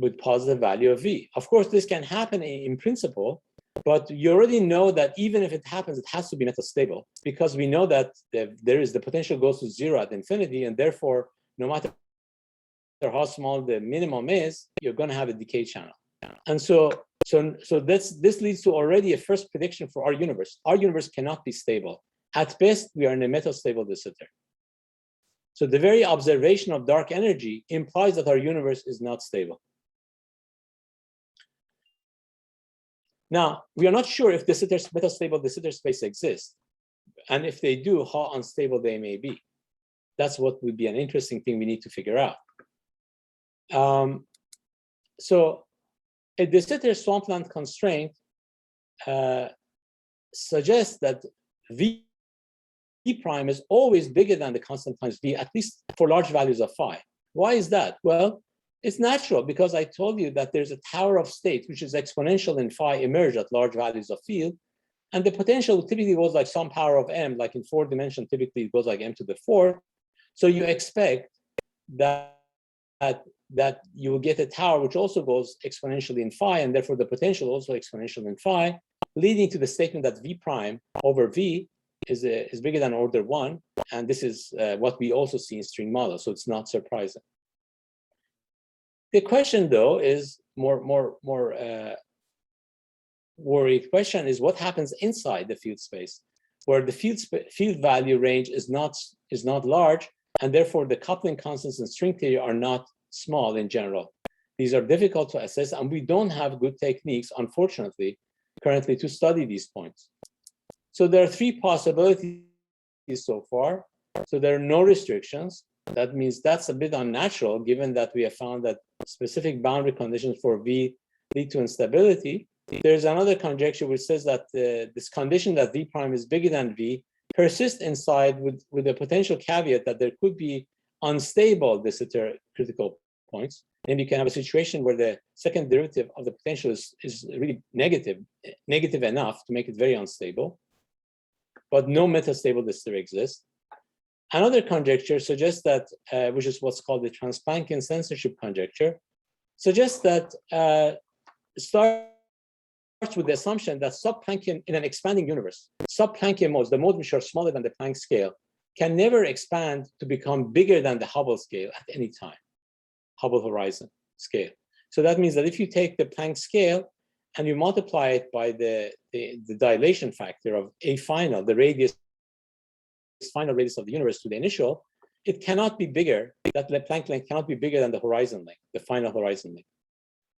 with positive value of V. Of course, this can happen in principle, but you already know that even if it happens, it has to be metastable because we know that the potential goes to 0 at infinity, and therefore, no matter how small the minimum is, you're going to have a decay channel. And so this leads to already a first prediction for our universe. Our universe cannot be stable. At best, we are in a metastable Deceiter. So the very observation of dark energy implies that our universe is not stable. Now, we are not sure if metastable Deceiter space exists, and if they do, how unstable they may be. That's what would be an interesting thing we need to figure out. So a Deceiter Swampland constraint suggests that V prime is always bigger than the constant times V, at least for large values of phi. Why is that? Well, it's natural because I told you that there's a tower of states, which is exponential in phi, emerge at large values of field. And the potential typically goes like some power of m, like in 4 dimension, typically it goes like m to the 4th. So you expect that you will get a tower which also goes exponentially in phi, and therefore the potential also exponential in phi, leading to the statement that V prime over V is bigger than order 1. And this is what we also see in string models, so it's not surprising. The question, though, is more worried question is what happens inside the field space, where the field value range is not large, and therefore the coupling constants in string theory are not small in general. These are difficult to assess, and we don't have good techniques, unfortunately, currently to study these points. So there are 3 possibilities so far. So there are no restrictions. That means that's a bit unnatural, given that we have found that specific boundary conditions for V lead to instability. There's another conjecture which says that this condition that V prime is bigger than V persists inside with a potential caveat that there could be unstable Deceiter critical points. And you can have a situation where the second derivative of the potential is really negative enough to make it very unstable, but no metastable Deceiter exists. Another conjecture suggests that, which is what's called the Transplanckian censorship conjecture, suggests that starts with the assumption that subplanckian in an expanding universe, subplanckian modes, the modes which are smaller than the Planck scale, can never expand to become bigger than the Hubble scale at any time, Hubble horizon scale. So that means that if you take the Planck scale and you multiply it by the dilation factor of A final, the radius final radius of the universe to the initial, it cannot be bigger, that Planck length cannot be bigger than the horizon length, the final horizon length,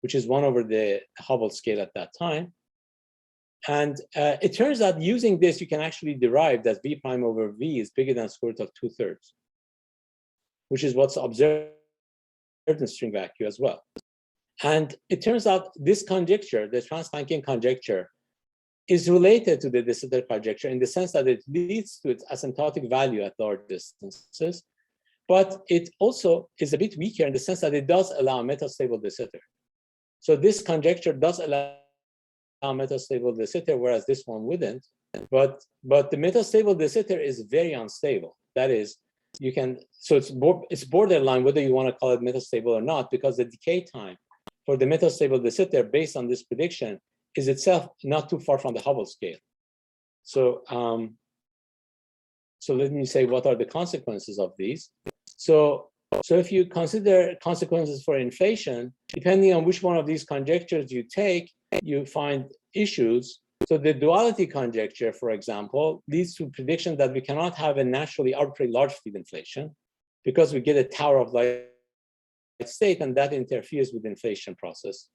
which is 1 over the Hubble scale at that time. And it turns out using this, you can actually derive that V prime over V is bigger than square root of 2/3, which is what's observed in string vacuum as well. And it turns out this conjecture, the trans-Planckian conjecture, is related to the Deceiter conjecture in the sense that it leads to its asymptotic value at lower distances, but it also is a bit weaker in the sense that it does allow metastable Deceiter. So this conjecture does allow metastable Deceiter, whereas this one wouldn't. But the metastable Deceiter is very unstable. That is, you can, so it's borderline whether you want to call it metastable or not, because the decay time for the metastable Deceiter based on this prediction is itself not too far from the Hubble scale. So, so let me say what are the consequences of these. So if you consider consequences for inflation, depending on which one of these conjectures you take, you find issues. So the duality conjecture, for example, leads to prediction that we cannot have a naturally arbitrary large field inflation because we get a tower of light state, and that interferes with the inflation process.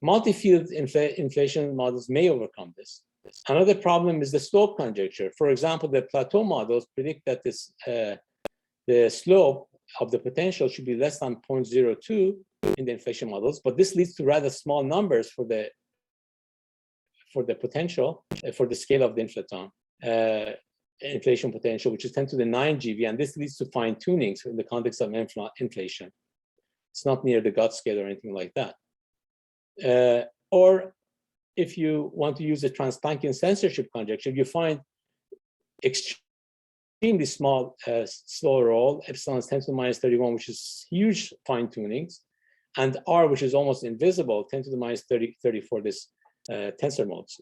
Multi-field inflation models may overcome this. Another problem is the slope conjecture. For example, the plateau models predict that this the slope of the potential should be less than 0.02 in the inflation models, but this leads to rather small numbers for the potential, for the scale of the inflaton, inflation potential, which is 10 to the 9 GeV, and this leads to fine tunings in the context of inflation. It's not near the gut scale or anything like that. Or if you want to use a trans-Planckian censorship conjecture, you find extremely small slow roll, epsilon is 10 to the minus 31, which is huge fine tunings, and R, which is almost invisible, 10 to the minus 34, this tensor modes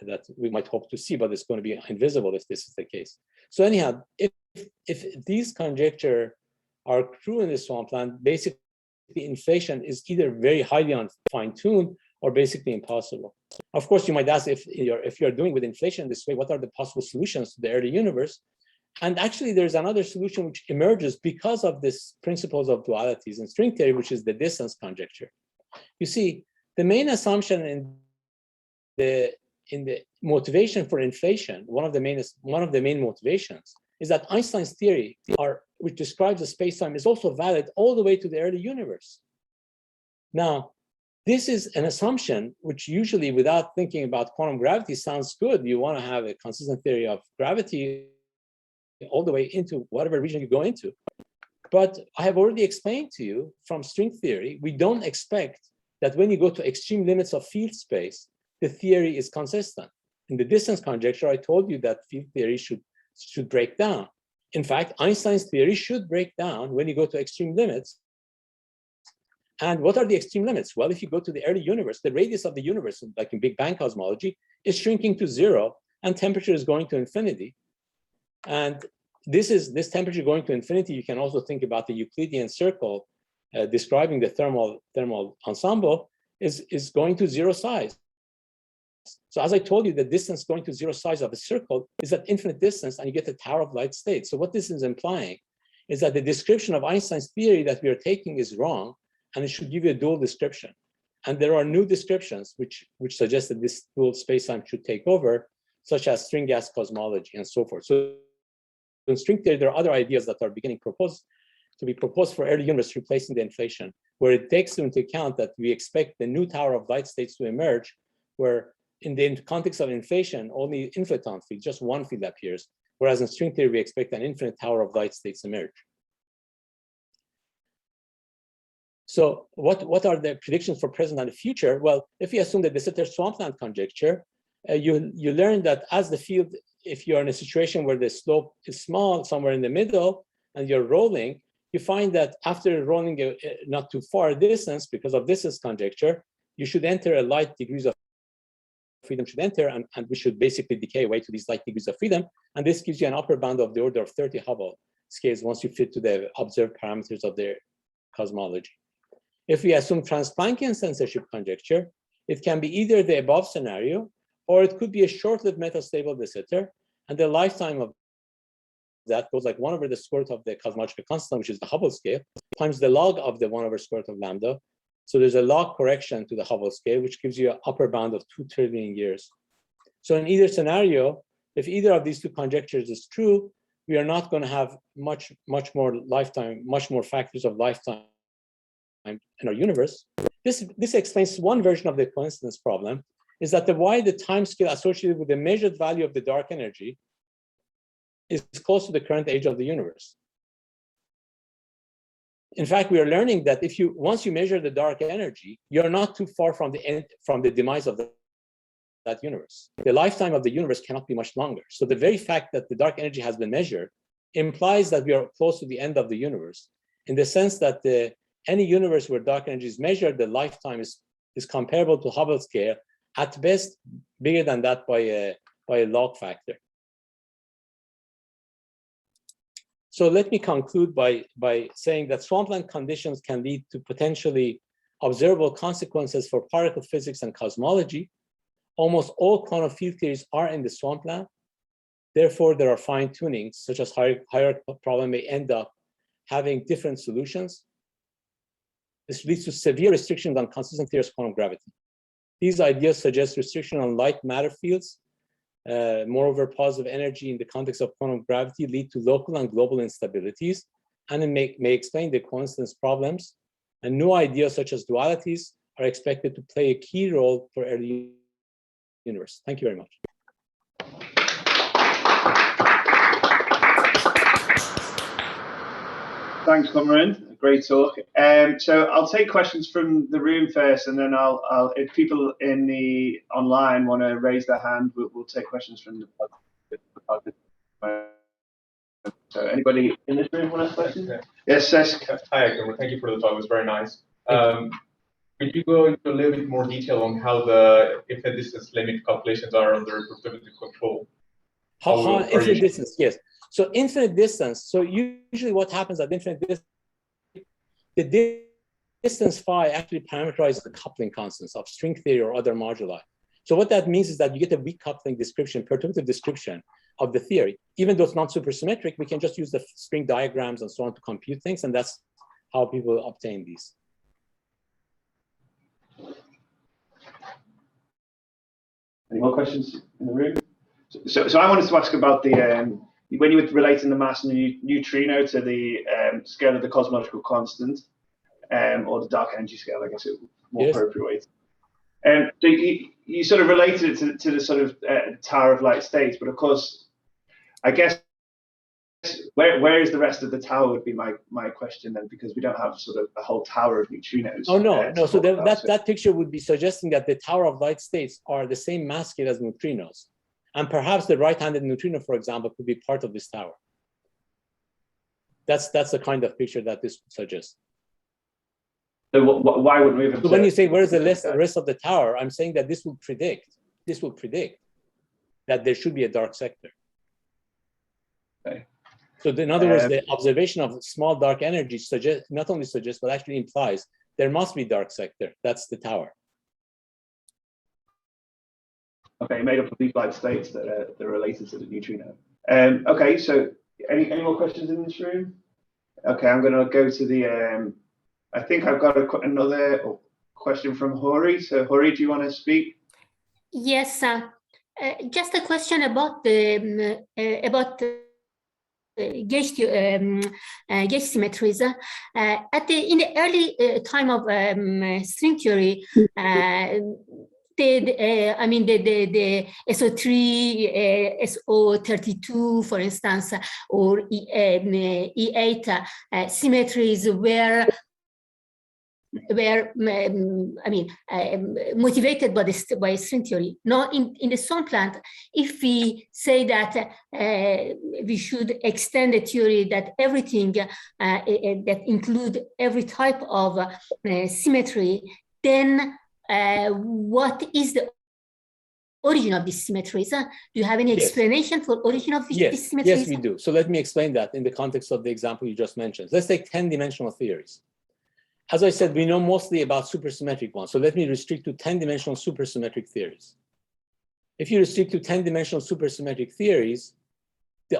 that we might hope to see, but it's going to be invisible if this is the case. So anyhow, if these conjecture are true in the Swampland, basically inflation is either very highly fine-tuned or basically impossible. Of course, you might ask if you're doing with inflation this way, what are the possible solutions to the early universe? And actually, there's another solution which emerges because of this principles of dualities in string theory, which is the distance conjecture. You see, the main assumption in the motivation for inflation, one of the main motivations is that Einstein's theory, which describes the space-time, is also valid all the way to the early universe. Now, this is an assumption which usually, without thinking about quantum gravity, sounds good. You want to have a consistent theory of gravity all the way into whatever region you go into. But I have already explained to you from string theory, we don't expect that when you go to extreme limits of field space, the theory is consistent. In the distance conjecture, I told you that field theory should break down. In fact, Einstein's theory should break down when you go to extreme limits. And what are the extreme limits? Well, if you go to the early universe, the radius of the universe, like in Big Bang cosmology, is shrinking to 0, and temperature is going to infinity. And this temperature going to infinity, you can also think about the Euclidean circle describing the thermal ensemble is going to 0 size. So as I told you, the distance going to 0 size of a circle is at infinite distance, and you get the tower of light state. So what this is implying is that the description of Einstein's theory that we are taking is wrong, and it should give you a dual description. And there are new descriptions which suggest that this dual spacetime should take over, such as string gas cosmology and so forth. So in string theory, there are other ideas that are beginning to be proposed for early universe replacing the inflation, where it takes into account that we expect the new tower of light states to emerge, where in the context of inflation, only inflaton field, just one field appears, whereas in string theory, we expect an infinite tower of light states emerge. So what are the predictions for present and the future? Well, if you assume the Deceiter Swampland conjecture, you learn that as the field, if you're in a situation where the slope is small, somewhere in the middle, and you're rolling, you find that after rolling a not too far distance, because of distance conjecture, you should enter a light degrees of freedom should enter, and we should basically decay away to these light degrees of freedom. And this gives you an upper bound of the order of 30 Hubble scales once you fit to the observed parameters of their cosmology. If we assume trans-Planckian censorship conjecture, it can be either the above scenario, or it could be a short-lived metastable Deceiter, and the lifetime of that goes like 1 over the square root of the cosmological constant, which is the Hubble scale, times the log of the 1 over square root of lambda. So there's a log correction to the Hubble scale, which gives you an upper bound of 2 trillion years. So in either scenario, if either of these two conjectures is true, we are not going to have much more lifetime, much more factors of lifetime in our universe. This explains one version of the coincidence problem, is that why the time scale associated with the measured value of the dark energy is close to the current age of the universe. In fact, we are learning that once you measure the dark energy, you're not too far from the demise of that universe. The lifetime of the universe cannot be much longer. So the very fact that the dark energy has been measured implies that we are close to the end of the universe, in the sense that any universe where dark energy is measured, the lifetime is comparable to Hubble scale, at best bigger than that by a log factor. So let me conclude by saying that swampland conditions can lead to potentially observable consequences for particle physics and cosmology. Almost all quantum field theories are in the swampland. Therefore, there are fine tunings, such as hierarchical problem may end up having different solutions. This leads to severe restrictions on consistent theories of quantum gravity. These ideas suggest restriction on light matter fields. Moreover, positive energy in the context of quantum gravity lead to local and global instabilities, and it may explain the coincidence problems. And new ideas such as dualities are expected to play a key role for early universe. Thank you very much. Thanks, Cumrun. Great talk. So I'll take questions from the room first, and then I'll if people in the online want to raise their hand, we'll take questions from the So anybody in this room want to ask questions? Yeah. Yes, Sesh. Hi, Cumrun. Thank you for the talk. It was very nice. Could you go into a little bit more detail on how the infinite distance limit calculations are under perturbative control? How infinite distance? Yes. So infinite distance. So usually, what happens at infinite distance? The distance phi actually parameterizes the coupling constants of string theory or other moduli. So what that means is that you get a weak coupling description, perturbative description of the theory. Even though it's not supersymmetric, we can just use the string diagrams and so on to compute things, and that's how people obtain these. Any more questions in the room? So I wanted to ask about the when you were relating the mass of the neutrino to the scale of the cosmological constant, or the dark energy scale, I guess it would more yes. appropriate. So you sort of related it to the sort of tower of light states, but of course, I guess where is the rest of the tower would be my question then, because we don't have sort of a whole tower of neutrinos. Oh no. So that picture would be suggesting that the tower of light states are the same mass scale as neutrinos. And perhaps the right-handed neutrino, for example, could be part of this tower. That's the kind of picture that this suggests. So why would we have? So when you say where's the rest of the tower, I'm saying that this will predict that there should be a dark sector. Okay. So in other words, the observation of small dark energy not only suggests, but actually implies there must be dark sector. That's the tower. Okay, made up of these light states that are related to the neutrino. Okay, so any more questions in this room? Okay, I'm going to go to the. I think I've got another question from Hori. So Hori, do you want to speak? Yes, just a question about the gauge symmetries. In the early time of string theory, the SO3, SO32, for instance, or E8 symmetries were motivated by string theory. Now, in the Swampland, if we say that we should extend the theory that everything that include every type of symmetry, then what is the origin of these symmetries? Do you have any explanation for origin of these symmetries? Yes, we do. So let me explain that in the context of the example you just mentioned. Let's take 10-dimensional theories. As I said, we know mostly about supersymmetric ones. So let me restrict to 10-dimensional supersymmetric theories. If you restrict to 10-dimensional supersymmetric theories, the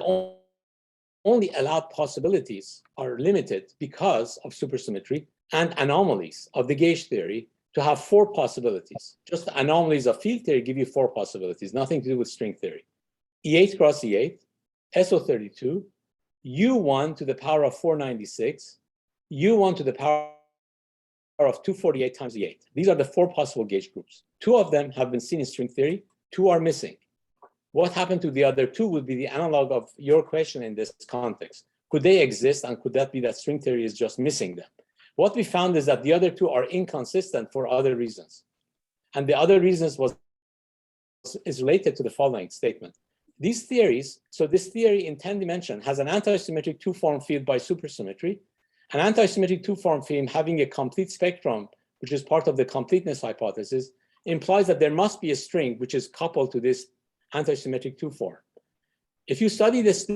only allowed possibilities are limited because of supersymmetry and anomalies of the gauge theory to have 4 possibilities. Just the anomalies of field theory give you 4 possibilities, nothing to do with string theory. E8 cross E8, SO32, U1 to the power of 496, U1 to the power of 248 times E8. These are the 4 possible gauge groups. 2 of them have been seen in string theory, 2 are missing. What happened to the other 2 would be the analog of your question in this context. Could they exist, and could that be that string theory is just missing them? What we found is that the other 2 are inconsistent for other reasons. And the other reasons is related to the following statement. These theories, so this theory in 10 dimension has an anti-symmetric 2-form field by supersymmetry, an anti-symmetric 2-form field having a complete spectrum, which is part of the completeness hypothesis, implies that there must be a string which is coupled to this anti-symmetric 2-form. If you study this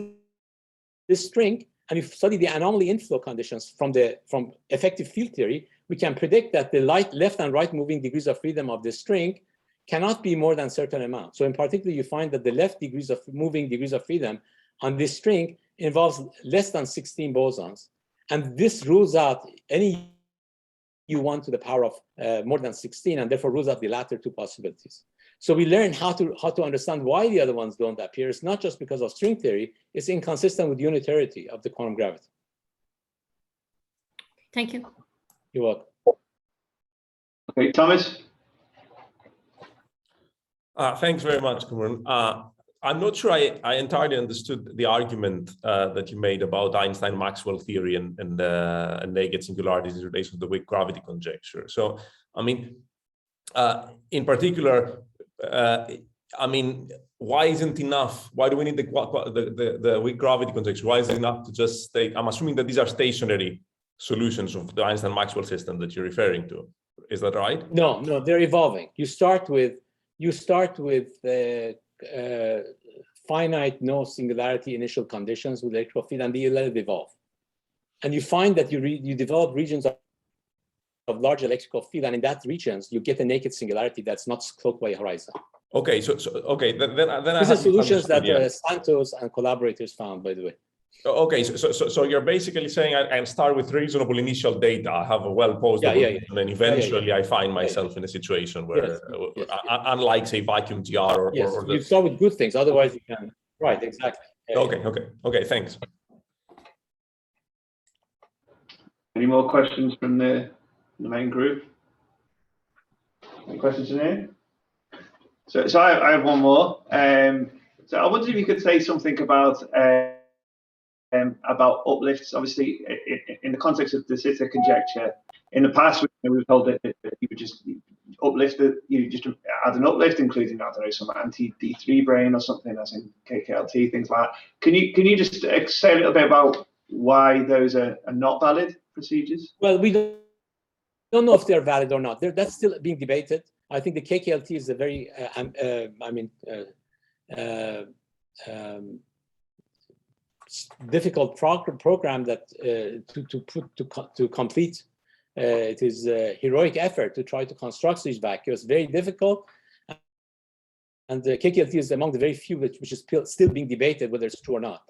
string and you study the anomaly inflow conditions from effective field theory, we can predict that the left and right moving degrees of freedom of the string cannot be more than a certain amount. So in particular, you find that the left moving degrees of freedom on this string involves less than 16 bosons. And this rules out any U1 to the power of more than 16, and therefore rules out the latter 2 possibilities. So we learned how to understand why the other ones don't appear. It's not just because of string theory, it's inconsistent with unitarity of the quantum gravity. Thank you. You're welcome. Okay, Thomas? Thanks very much, Cumrun. I'm not sure I entirely understood the argument that you made about Einstein-Maxwell theory and naked singularities in relation to the weak gravity conjecture. So, I mean, in particular, I mean, why isn't enough? Why do we need the weak gravity conjecture? Why is it enough to just state? I'm assuming that these are stationary solutions of the Einstein-Maxwell system that you're referring to. Is that right? No, they're evolving. You start with finite no singularity initial conditions with electrical field, and you let it evolve. And you find that you develop regions of large electrical field, and in that regions you get a naked singularity that's not clockwise horizon. Okay, so okay, then these are solutions that Santos and collaborators found, by the way. Okay, so you're basically saying I'll start with reasonable initial data. I have a well-posed and then eventually I find myself in a situation where, unlike say vacuum GR or you start with good things. Otherwise, you can exactly. Okay. Thanks. Any more questions from the main group? Any questions in here? So I have one more. So I wonder if you could say something about uplifts. Obviously, in the context of the Deceiter Conjecture, in the past we were told that you would just uplift you just add an uplift, including, I don't know, some anti-D3 brane or something, as in KKLT, things like that. Can you just say a little bit about why those are not valid procedures? Well, we don't know if they're valid or not. That's still being debated. I think the KKLT is a very, difficult program that to complete. It is a heroic effort to try to construct these vacuums. It's very difficult, and the KKLT is among the very few which is still being debated whether it's true or not.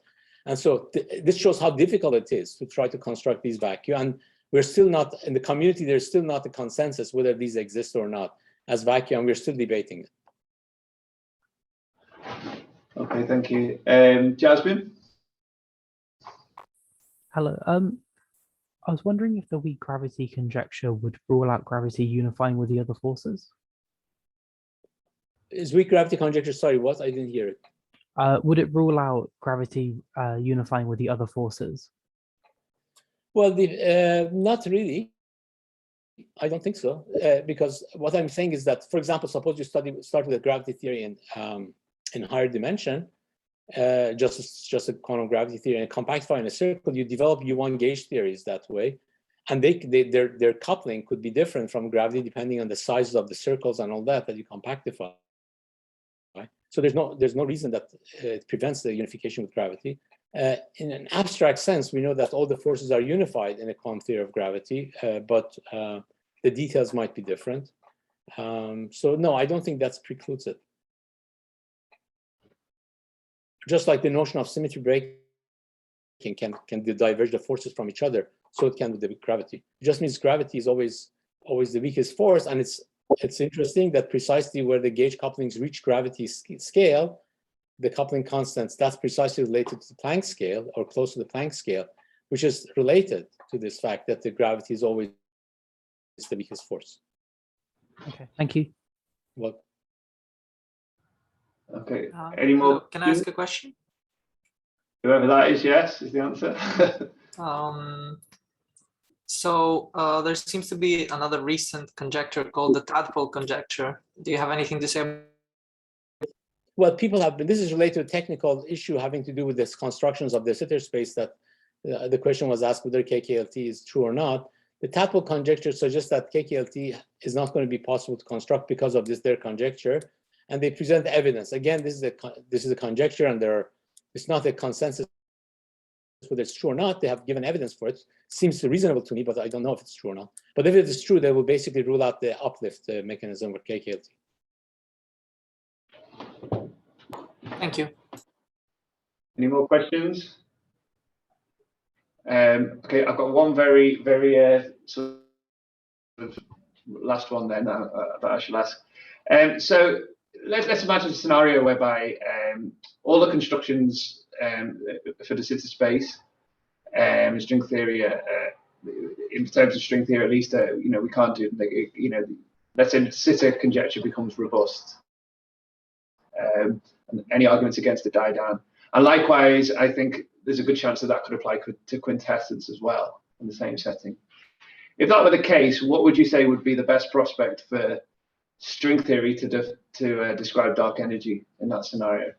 And so this shows how difficult it is to try to construct these vacuum. And we're still not in the community. There's still not a consensus whether these exist or not as vacuum. We're still debating it. Okay, thank you. Jasmine? Hello. I was wondering if the weak gravity conjecture would rule out gravity unifying with the other forces. Is weak gravity conjecture? Sorry, what? I didn't hear it. Would it rule out gravity unifying with the other forces? Well, not really. I don't think so, because what I'm saying is that, for example, suppose you start with a gravity theory in higher dimension, just a quantum gravity theory and compactify in a circle. You develop U1 gauge theories that way, and their coupling could be different from gravity depending on the sizes of the circles and all that you compactify. Right? So there's no reason that it prevents the unification with gravity. In an abstract sense, we know that all the forces are unified in a quantum theory of gravity, but the details might be different. So no, I don't think that precludes it. Just like the notion of symmetry break can diverge the forces from each other, so it can with the gravity. It just means gravity is always the weakest force, and it's interesting that precisely where the gauge couplings reach gravity scale, the coupling constants, that's precisely related to the Planck scale or close to the Planck scale, which is related to this fact that the gravity is always the weakest force. Okay, thank you. Well, okay. Any more? Can I ask a question? Whoever that is, yes, is the answer. So there seems to be another recent conjecture called the Tadpole Conjecture. Do you have anything to say? well, people have been, this is related to a technical issue having to do with this constructions of the Deceiter space that the question was asked whether KKLT is true or not. The Tadpole conjecture suggests that KKLT is not going to be possible to construct because of their conjecture, and they present evidence. Again, this is a conjecture, and it's not a consensus whether it's true or not. They have given evidence for it. Seems reasonable to me, but I don't know if it's true or not. But if it is true, they will basically rule out the uplift mechanism with KKLT. Thank you. Any more questions? Okay, I've got one very sort of last one then that I should ask. So let's imagine a scenario whereby all the constructions for the Deceiter space in string theory, in terms of string theory at least, we can't do, let's say the Deceiter conjecture becomes robust. And any arguments against it die down. And likewise, I think there's a good chance that could apply to quintessence as well in the same setting. If that were the case, what would you say would be the best prospect for string theory to describe dark energy in that scenario?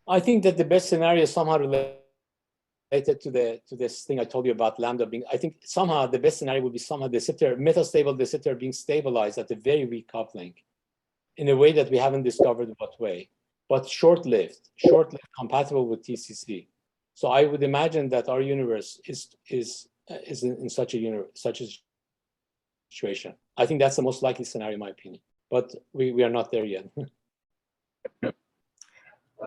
I think that the best scenario is somehow related to this thing I told you about lambda being. I think somehow the best scenario would be somehow the metastable Deceiter being stabilized at a very weak coupling in a way that we haven't discovered what way, but short-lived, compatible with TCC. So I would imagine that our universe is in such a situation. I think that's the most likely scenario in my opinion, but we are not there yet.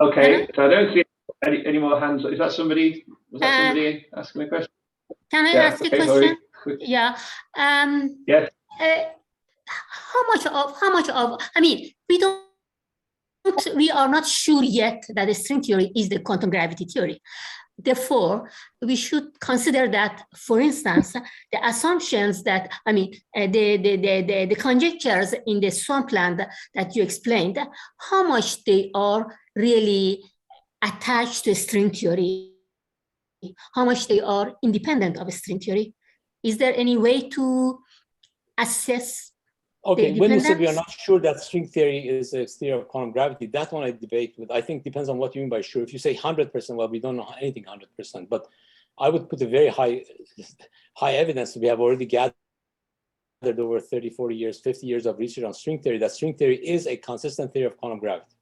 Okay, so I don't see any more hands. Is that somebody? Was that somebody asking a question? Can I ask a question? Yeah. Yes. How much of? I mean, we are not sure yet that the string theory is the quantum gravity theory. Therefore, we should consider that, for instance, the assumptions that, the conjectures in the Swampland that you explained, how much they are really attached to string theory, how much they are independent of string theory. Is there any way to assess? Okay, when you said we are not sure that string theory is a theory of quantum gravity, that one I debate with. I think depends on what you mean by sure. If you say 100%, well, we don't know anything 100%, but I would put a very high evidence we have already gathered over 30, 40 years, 50 years of research on string theory, that string theory is a consistent theory of quantum gravity.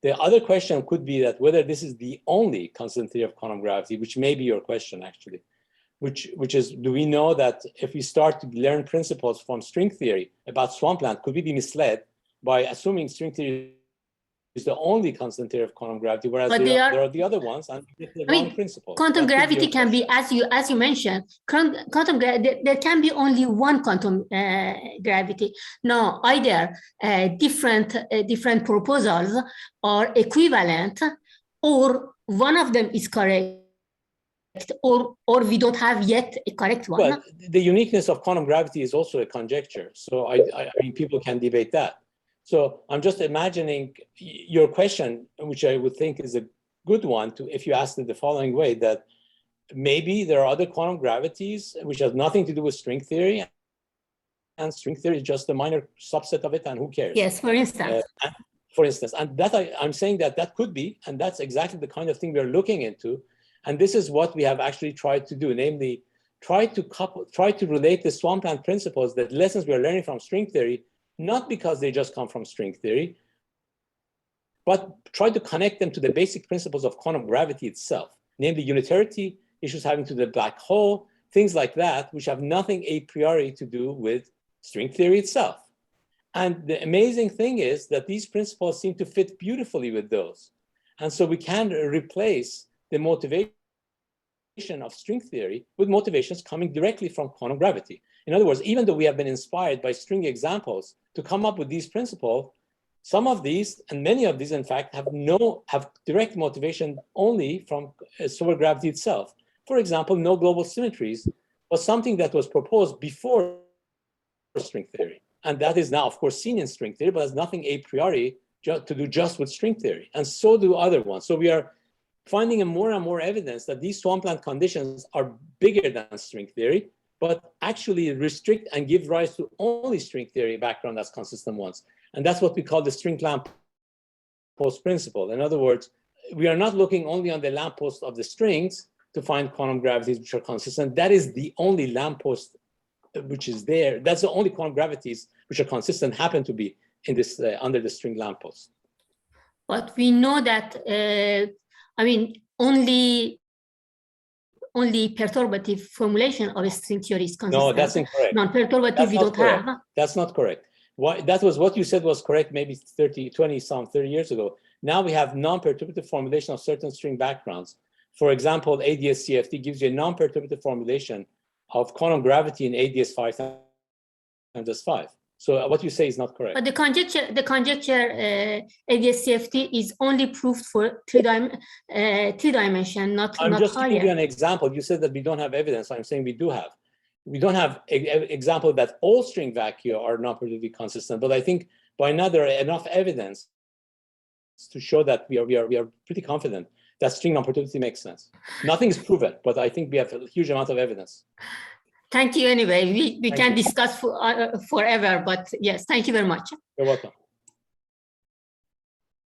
The other question could be that whether this is the only consistent theory of quantum gravity, which may be your question actually. Which is, do we know that if we start to learn principles from string theory about Swampland, could we be misled by assuming string theory is the only constant theory of quantum gravity, whereas there are the other ones and the wrong principles? Quantum gravity can be, as you mentioned, there can be only one quantum gravity. No, either different proposals are equivalent, or one of them is correct, or we don't have yet a correct one. Well, the uniqueness of quantum gravity is also a conjecture. So I mean, people can debate that. So I'm just imagining your question, which I would think is a good one, if you asked it the following way, that maybe there are other quantum gravities which have nothing to do with string theory, and string theory is just a minor subset of it, and who cares? Yes, for instance. And that I'm saying that could be, and that's exactly the kind of thing we're looking into. And this is what we have actually tried to do, namely, try to relate the Swampland principles, the lessons we are learning from string theory, not because they just come from string theory, but try to connect them to the basic principles of quantum gravity itself, namely unitarity, issues having to do with the black hole, things like that, which have nothing a priori to do with string theory itself. And the amazing thing is that these principles seem to fit beautifully with those. And so we can replace the motivation of string theory with motivations coming directly from quantum gravity. In other words, even though we have been inspired by string examples to come up with these principles, some of these, and many of these, in fact, have direct motivation only from supergravity itself. For example, no global symmetries was something that was proposed before string theory. And that is now, of course, seen in string theory, but has nothing a priori to do just with string theory. And so do other ones. So we are finding more and more evidence that these swampland conditions are bigger than string theory, but actually restrict and give rise to only string theory background as consistent ones. And that's what we call the string lamppost principle. In other words, we are not looking only on the lamppost of the strings to find quantum gravities which are consistent. That is the only lamppost which is there. That's the only quantum gravities which are consistent happen to be in this under the string lamppost. But we know that only perturbative formulation of a string theory is consistent. No, that's incorrect. Non-perturbative we don't have. That's not correct. That was what you said was correct maybe 30 years ago. Now we have non-perturbative formulation of certain string backgrounds. For example, ADS-CFT gives you a non-perturbative formulation of quantum gravity in ADS 5 times 5. So what you say is not correct. But the conjecture ADS-CFT is only proved for three dimension, not higher. I'm just giving you an example. You said that we don't have evidence. I'm saying we do have. We don't have an example that all string vacua are non-perturbatively consistent, but I think by now there are enough evidence to show that we are pretty confident that string non-perturbativity makes sense. Nothing is proven, but I think we have a huge amount of evidence. Thank you anyway. We can discuss forever, but yes, thank you very much. You're welcome.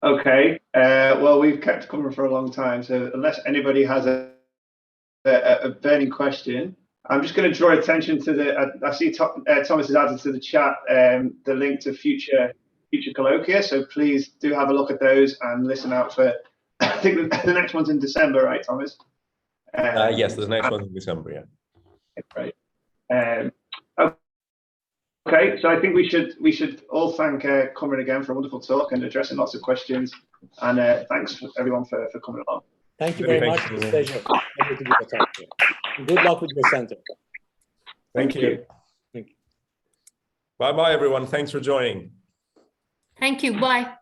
Okay, well, we've kept Cumrun for a long time, so unless anybody has a burning question, I'm just going to draw attention to I see Thomas has added to the chat the link to future colloquia, so please do have a look at those and listen out for, I think the next one's in December, right, Thomas? Yes, the next one's in December, yeah. Great. Okay, so I think we should all thank Cumrun again for a wonderful talk and addressing lots of questions, and thanks everyone for coming along. Thank you very much. It's a pleasure. Good luck with your center. Thank you. Bye-bye, everyone. Thanks for joining. Thank you. Bye.